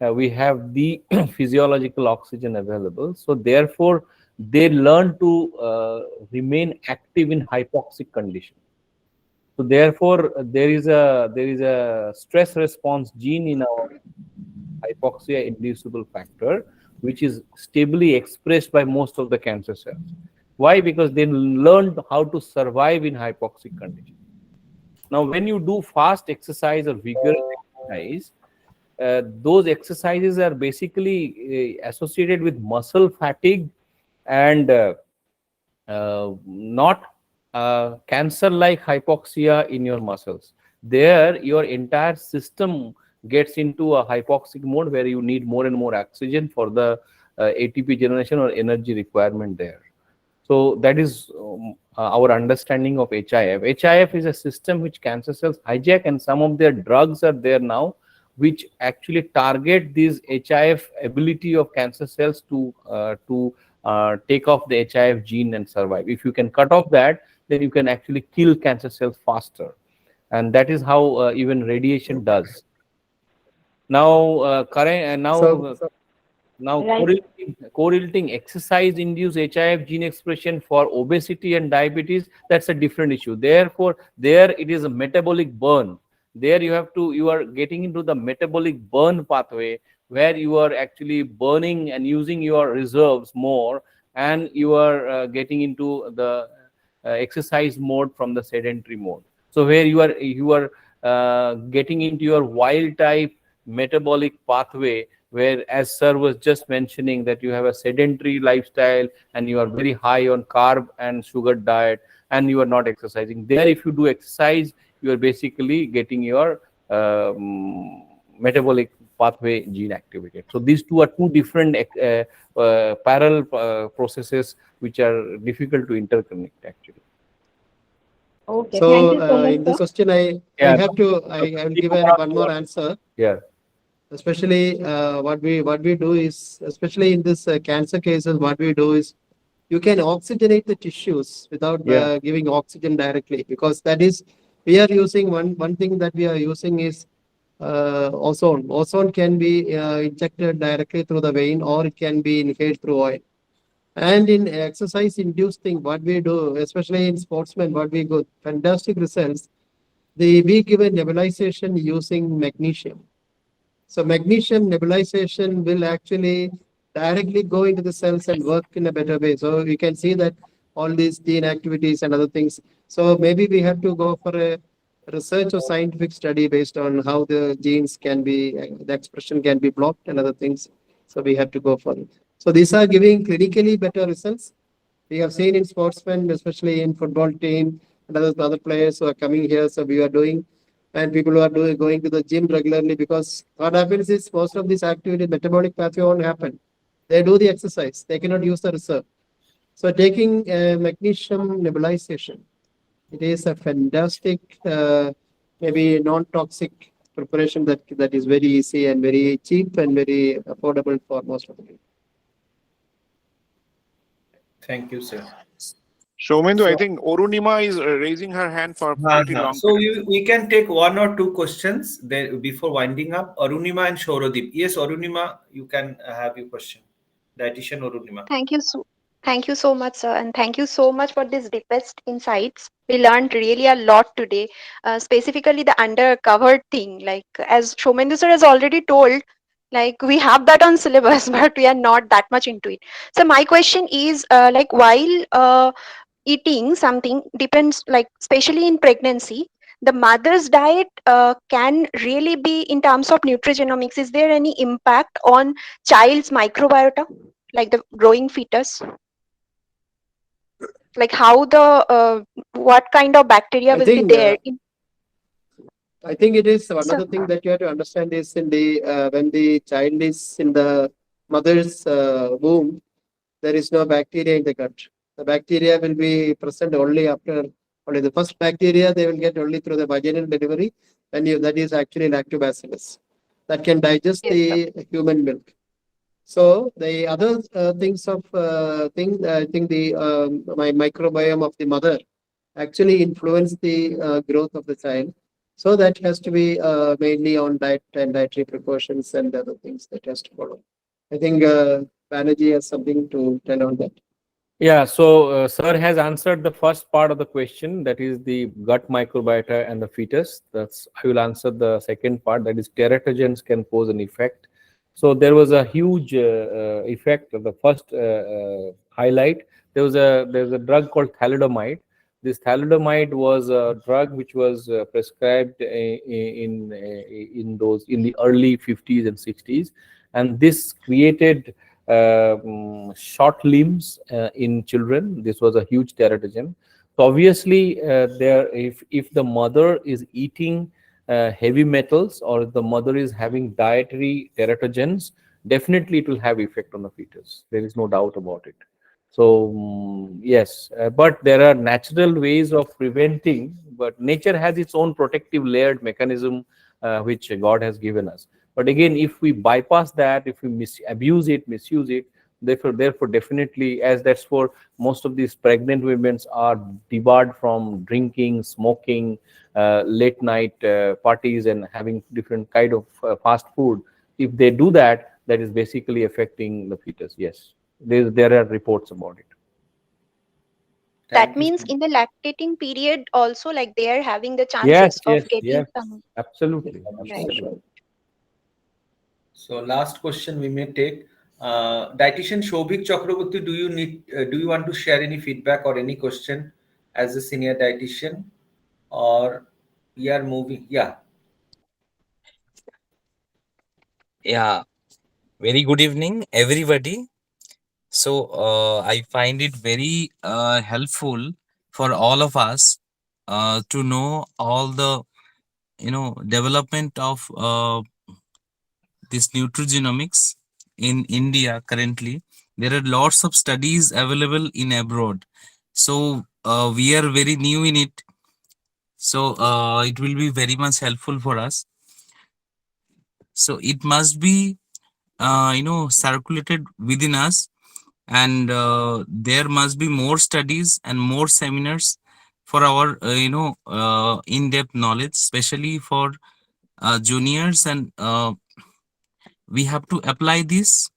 D: We have the physiological oxygen available. So therefore, they learn to remain active in hypoxic condition. So therefore, there is a stress response gene in our hypoxia inducible factor, which is stably expressed by most of the cancer cells. Why? Because they learned how to survive in hypoxic condition. Now, when you do fast exercise or vigorous exercise, those exercises are basically associated with muscle fatigue and not cancer-like hypoxia in your muscles. There, your entire system gets into a hypoxic mode where you need more and more oxygen for the ATP generation or energy requirement there. So that is our understanding of HIF. HIF is a system which cancer cells hijack, and some of their drugs are there now, which actually target this HIF ability of cancer cells to take off the HIF gene and survive. If you can cut off that, then you can actually kill cancer cells faster, and that is how even radiation does. Now,
J: Right.
D: correlating exercise-induced HIF gene expression for obesity and diabetes, that's a different issue. Therefore, there it is a metabolic burn. There you are getting into the metabolic burn pathway where you are actually burning and using your reserves more, and you are getting into the exercise mode from the sedentary mode. So where you are getting into your wild type metabolic pathway, where, as sir was just mentioning, that you have a sedentary lifestyle and you are very high on carb and sugar diet and you are not exercising. There, if you do exercise, you are basically getting your metabolic pathway gene activated. So these two are two different parallel processes which are difficult to interconnect actually.
J: Okay.
G: So
J: Thank you so much,
G: in this
J: sir.
G: question, I
D: Yeah.
G: will give one more answer.
D: Yeah.
G: Especially what we do is, especially in this cancer cases, what we do is you can oxygenate the tissues without giving oxygen directly, because that is, we are using one thing that we are using is ozone. Ozone can be injected directly through the vein, or it can be inhaled through oil. And in exercise induced thing, what we do, especially in sportsmen, what we got fantastic results. We give a nebulization using magnesium. So magnesium nebulization will actually directly go into the cells and work in a better way. So you can see that all these gene activities and other things. So maybe we have to go for a research or scientific study based on how the genes can be, the expression can be blocked and other things. So we have to go for it. So these are giving clinically better results. We have seen in sportsmen, especially in football team and other players who are coming here. So we are doing, and people who are going to the gym regularly, because what happens is most of these activities, metabolic pathway won't happen. They do the exercise, they cannot use the reserve. So taking magnesium nebulization, it is a fantastic, maybe non-toxic preparation that is very easy and very cheap and very affordable for most of the people.
A: Thank you, sir.
C: Shomendu, I
A: So-
C: think Orunima is raising her hand for pretty long
A: So
C: time.
A: we can take one or two questions there before winding up. Arunima and Shorodip. Yes, Arunima, you can have your question. Dietitian Arunima.
K: Thank you so Thank you so much, sir, and thank you so much for these deepest insights. We learned really a lot today, specifically the undercovered thing. Like as Shomendu sir has already told, like we have that on syllabus, but we are not that much into it. So my question is, like while eating something depends, like especially in pregnancy, the mother's diet can really be in terms of nutrigenomics. Is there any impact on child's microbiota, like the growing fetus? Like how the what kind of bacteria
G: I
K: will be
G: think
K: there in.
G: I think it is one
K: So,
G: other thing that you have to understand is in the when the child is in the mother's womb, there is no bacteria in the gut. The bacteria will be present only after only the first bacteria they will get only through the vaginal delivery, and that is actually lactobacillus that can digest
K: yes, sir.
G: the human milk. So the other things of I think the my microbiome of the mother actually influence the growth of the child. So that has to be mainly on diet and dietary precautions and other things that has to follow. I think Banerjee has something to tell on that.
D: Yeah, so sir has answered the first part of the question, that is the gut microbiota and the fetus. That's I will answer the second part, that is teratogens can pose an effect. So there was a huge effect of the first highlight. There's a drug called thalidomide. This thalidomide was a drug which was prescribed in the early 50s and 60s, and this created short limbs in children. This was a huge teratogen. So obviously, if the mother is eating heavy metals, or the mother is having dietary teratogens, definitely it will have effect on the fetus. There is no doubt about it. So yes, but there are natural ways of preventing. But nature has its own protective layered mechanism, which God has given us. But again, if we bypass that, if we abuse it, misuse it, therefore, definitely, as that's for most of these pregnant women are debarred from drinking, smoking, late night parties, and having different kind of fast food. If they do that, that is basically affecting the fetus. Yes, there are reports about it.
K: That
A: Thank you
K: means
A: so much.
K: in the lactating period also, like they are having the
D: Yes,
K: chances of
D: yes,
K: getting
D: yes,
K: some.
D: absolutely,
K: Right.
D: absolutely.
A: So last question we may take. Dietitian Shobhik Chakraborty, do you want to share any feedback or any question as a senior dietitian, or we are moving? Yeah.
L: Yeah, very good evening, everybody. So, I find it very helpful for all of us to know all the development of this nutrigenomics in India currently. There are lots of studies available in abroad. So, we are very new in it. So, it will be very much helpful for us. So, it must be circulated within us, and there must be more studies and more seminars for our in-depth knowledge, especially for juniors, and we have to apply this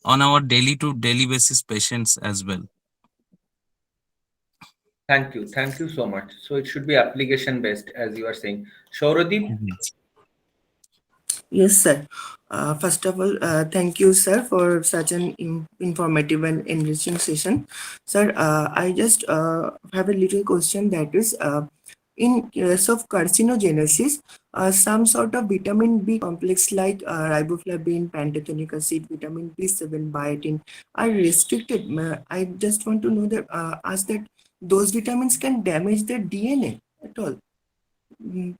L: on our daily to daily basis patients as well.
A: Thank you. Thank you so much. So it should be application based, as you are saying. Shauradip,
M: Yes, sir. First of all, thank you, sir, for such an informative and enriching session. Sir, I just have a little question, that is, in case of carcinogenesis, some sort of vitamin B complex like riboflavin, pantothenic acid, vitamin B7, biotin are restricted. I just want to know that, ask that those vitamins can damage the DNA at all. Mm,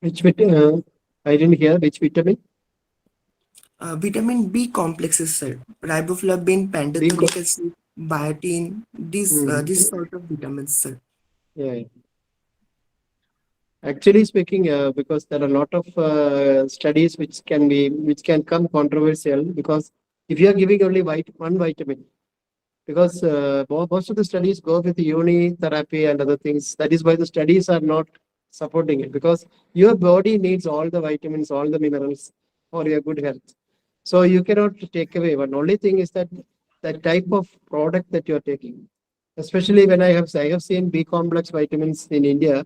G: Which I didn't hear which vitamin.
M: Vitamin B complexes, sir. Riboflavin, pantothenic acid, biotin, these sort of vitamins, sir.
G: Yeah. Actually speaking, because there are a lot of studies which can come controversial, because if you are giving only one vitamin, because most of the studies go with uni therapy and other things. That is why the studies are not supporting it, because your body needs all the vitamins, all the minerals for your good health. So you cannot take away. But only thing is that that type of product that you are taking, especially when I have seen B complex vitamins in India,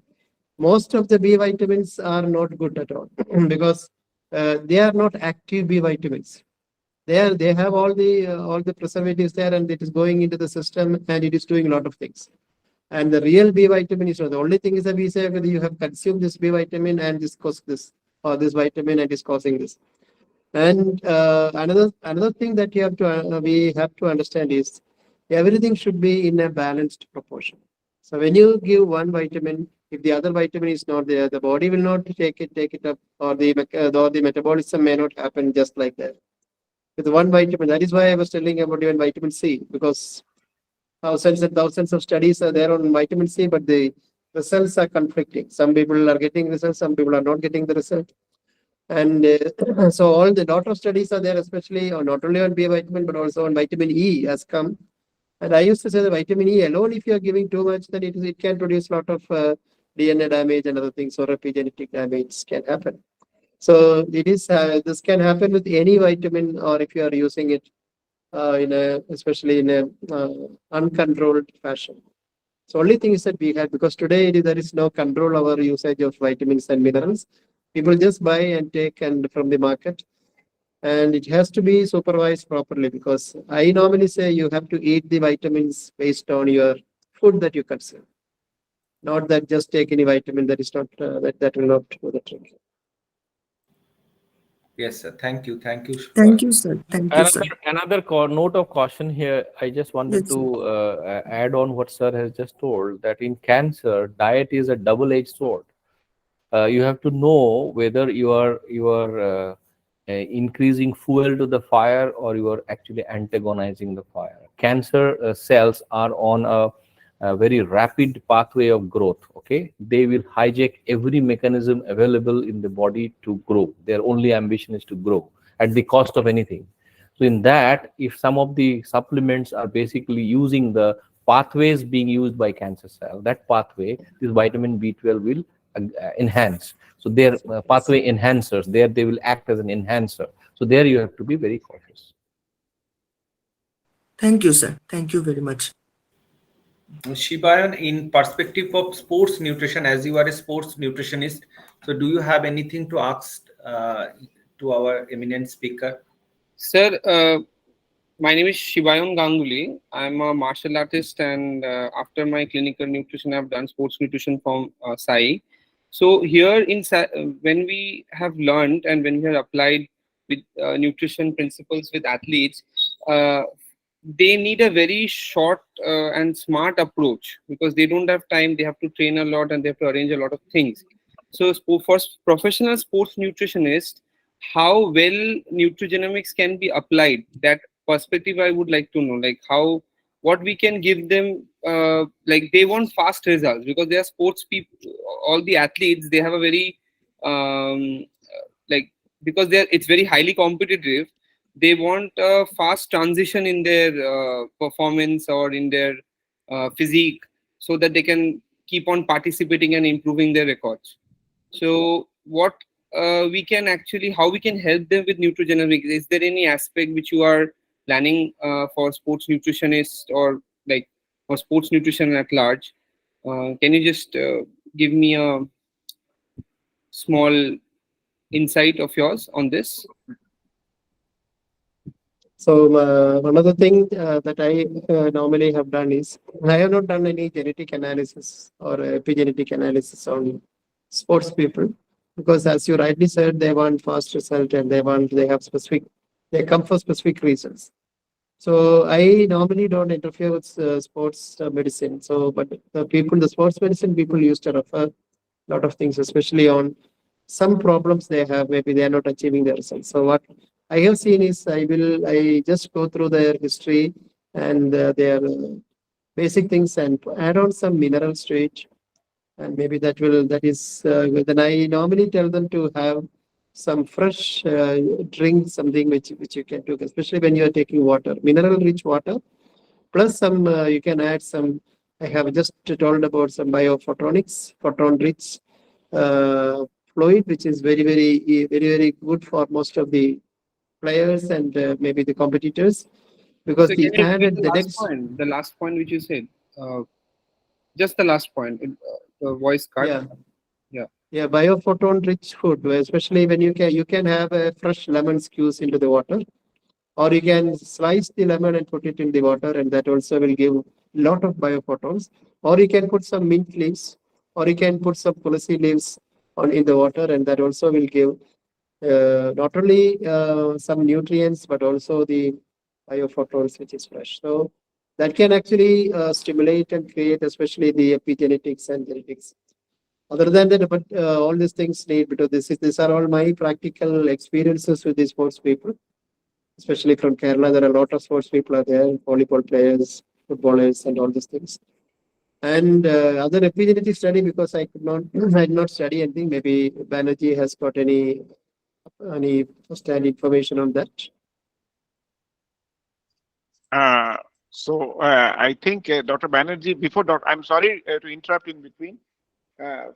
G: most of the B vitamins are not good at all because they are not active B vitamins. They have all the preservatives there, and it is going into the system and it is doing a lot of things. And the real B vitamin is not. The only thing is that we say whether you have consumed this B vitamin and this causes this, or this vitamin and is causing this. And another thing that we have to understand is everything should be in a balanced proportion. So when you give one vitamin, if the other vitamin is not there, the body will not take it up, or the metabolism may not happen just like that. With one vitamin, that is why I was telling about even vitamin C, because thousands and thousands of studies are there on vitamin C, but the results are conflicting. Some people are getting results, some people are not getting the result. And so all the lot of studies are there, especially on not only on B vitamin, but also on vitamin E has come. And I used to say the vitamin E alone, if you are giving too much, then it can produce a lot of DNA damage and other things, or epigenetic damage can happen. So it is this can happen with any vitamin, or if you are using it especially in a uncontrolled fashion. So only thing is that we had, because today there is no control over usage of vitamins and minerals. People just buy and take and from the market, and it has to be supervised properly, because I normally say you have to eat the vitamins based on your food that you consume, not that just take any vitamin that is not that will not do the trick.
A: Yes, sir. Thank you. Thank you.
M: Thank you, sir. Thank you, sir.
D: Another note of caution here. I just wanted
M: Yes, sir.
D: to add on what sir has just told, that in cancer, diet is a double-edged sword. You have to know whether you are increasing fuel to the fire, or you are actually antagonizing the fire. Cancer cells are on a very rapid pathway of growth. Okay, they will hijack every mechanism available in the body to grow. Their only ambition is to grow at the cost of anything. So in that, if some of the supplements are basically using the pathways being used by cancer cell, that pathway, this vitamin B12 will enhance. So their pathway enhancers, there they will act as an enhancer. So there you have to be very cautious.
M: Thank you, sir. Thank you very much.
A: Shibayan, in perspective of sports nutrition, as you are a sports nutritionist, so do you have anything to ask to our eminent speaker?
N: Sir, my name is Shibayan Ganguly. I'm a martial artist, and after my clinical nutrition, I've done sports nutrition from SAI. So here in when we have learned and when we have applied with nutrition principles with athletes, they need a very short and smart approach, because they don't have time. They have to train a lot and they have to arrange a lot of things. So for professional sports nutritionists, how well nutrigenomics can be applied, that perspective I would like to know, like what we can give them. Like they want fast results, because they are sports people. All the athletes, they have a very like, because it's very highly competitive, they want a fast transition in their performance or in their physique, so that they can keep on participating and improving their records. So what we can actually, how we can help them with nutrigenomics? Is there any aspect which you are planning for sports nutritionists, or like for sports nutrition at large? Can you just give me a small insight of yours on this?
G: So another thing that I normally have done is, I have not done any genetic analysis or epigenetic analysis on sports people, because as you rightly said, they want fast result, and they come for specific reasons. So I normally don't interfere with sports medicine. So, but the sports medicine people used to refer a lot of things, especially on some problems they have. Maybe they are not achieving their results. So what I have seen is, I just go through their history and their basic things, and add on some minerals to it, and maybe that is then I normally tell them to have some fresh drink, something which you can do, especially when you are taking water, mineral rich water, plus some you can add some. I have just told about some biophotonics, photon rich fluid, which is very very good for most of the players and maybe the competitors, because
N: So
G: the
N: can you repeat
G: and the next.
N: the last point which you said? Just the last point. The voice cut.
G: Yeah.
N: Yeah.
G: Yeah, biophoton rich food, especially when you can have a fresh lemon squeeze into the water, or you can slice the lemon and put it in the water, and that also will give lot of biophotons. Or you can put some mint leaves, or you can put some tulsi leaves in the water, and that also will give not only some nutrients but also the biophotons which is fresh. So that can actually stimulate and create, especially the epigenetics and genetics. Other than that, but all these things need, because these are all my practical experiences with the sports people, especially from Kerala. There are a lot of sports people are there, volleyball players, footballers, and all these things. And other epigenetic study, because I did not study anything. Maybe Banerjee has got any first-hand information on that.
C: I think Dr. Banerjee, I'm sorry to interrupt in between.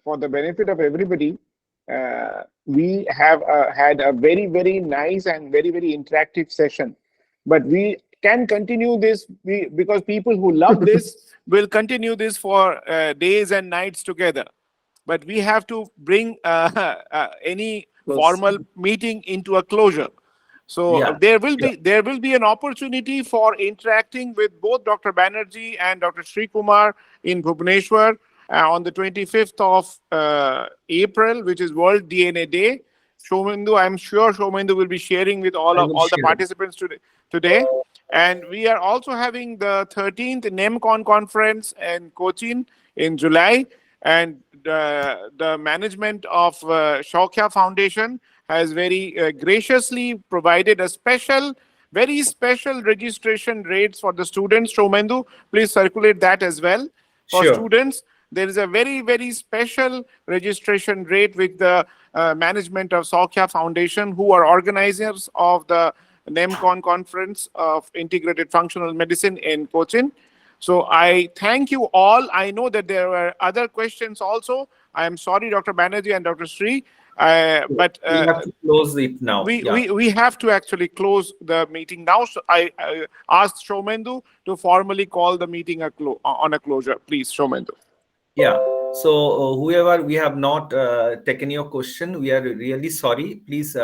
C: For the benefit of everybody, we have had a very, very nice and very, very interactive session. But we can continue this because people who love this will continue this for days and nights together. But we have to bring any formal meeting into a closure. So there will be an opportunity for interacting with both Dr. Banerjee and Dr. Sreekumar in Bhubaneswar on the 25th of April, which is World DNA Day. Shomendu, I'm sure Shomendu will be sharing with all the participants today. And we are also having the 13th NEMCON conference in Cochin in July. And the management of Shaukya Foundation has very graciously provided a very special registration rates for the students. Shomendu, please circulate that as well. For students, there is a very, very special registration rate with the management of Shaukya Foundation, who are organizers of the NEMCON conference of integrated functional medicine in Cochin. So I thank you all. I know that there were other questions also. I am sorry, Dr. Banerjee and Dr. Sree, but
A: we have to close it now.
C: We have to actually close the meeting now. So I asked Shomendu to formally call the meeting on a closure. Please, Shomendu.
A: Yeah. So whoever we have not taken your question, we are really sorry. Please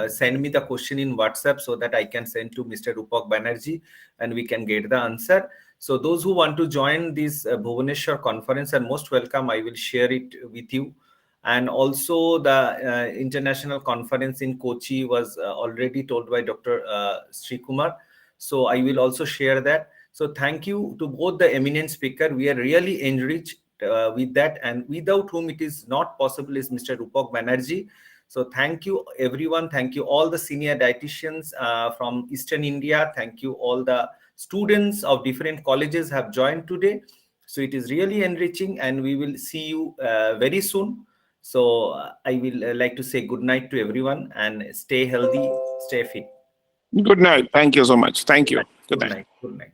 A: send me the question in WhatsApp so that I can send to Mr. Rupak Banerjee and we can get the answer. So those who want to join this Bhubaneswar conference are most welcome. I will share it with you. And also the international conference in Kochi was already told by Dr. Sreekumar. So I will also share that. So thank you to both the eminent speaker. We are really enriched with that, and without whom it is not possible is Mr. Rupak Banerjee. So thank you everyone. Thank you all the senior dietitians from Eastern India. Thank you all the students of different colleges have joined today. So it is really enriching, and we will see you very soon. So I will like to say good night to everyone and stay healthy, stay fit.
C: Good night. Thank you so much. Thank you.
A: Good night. Good night.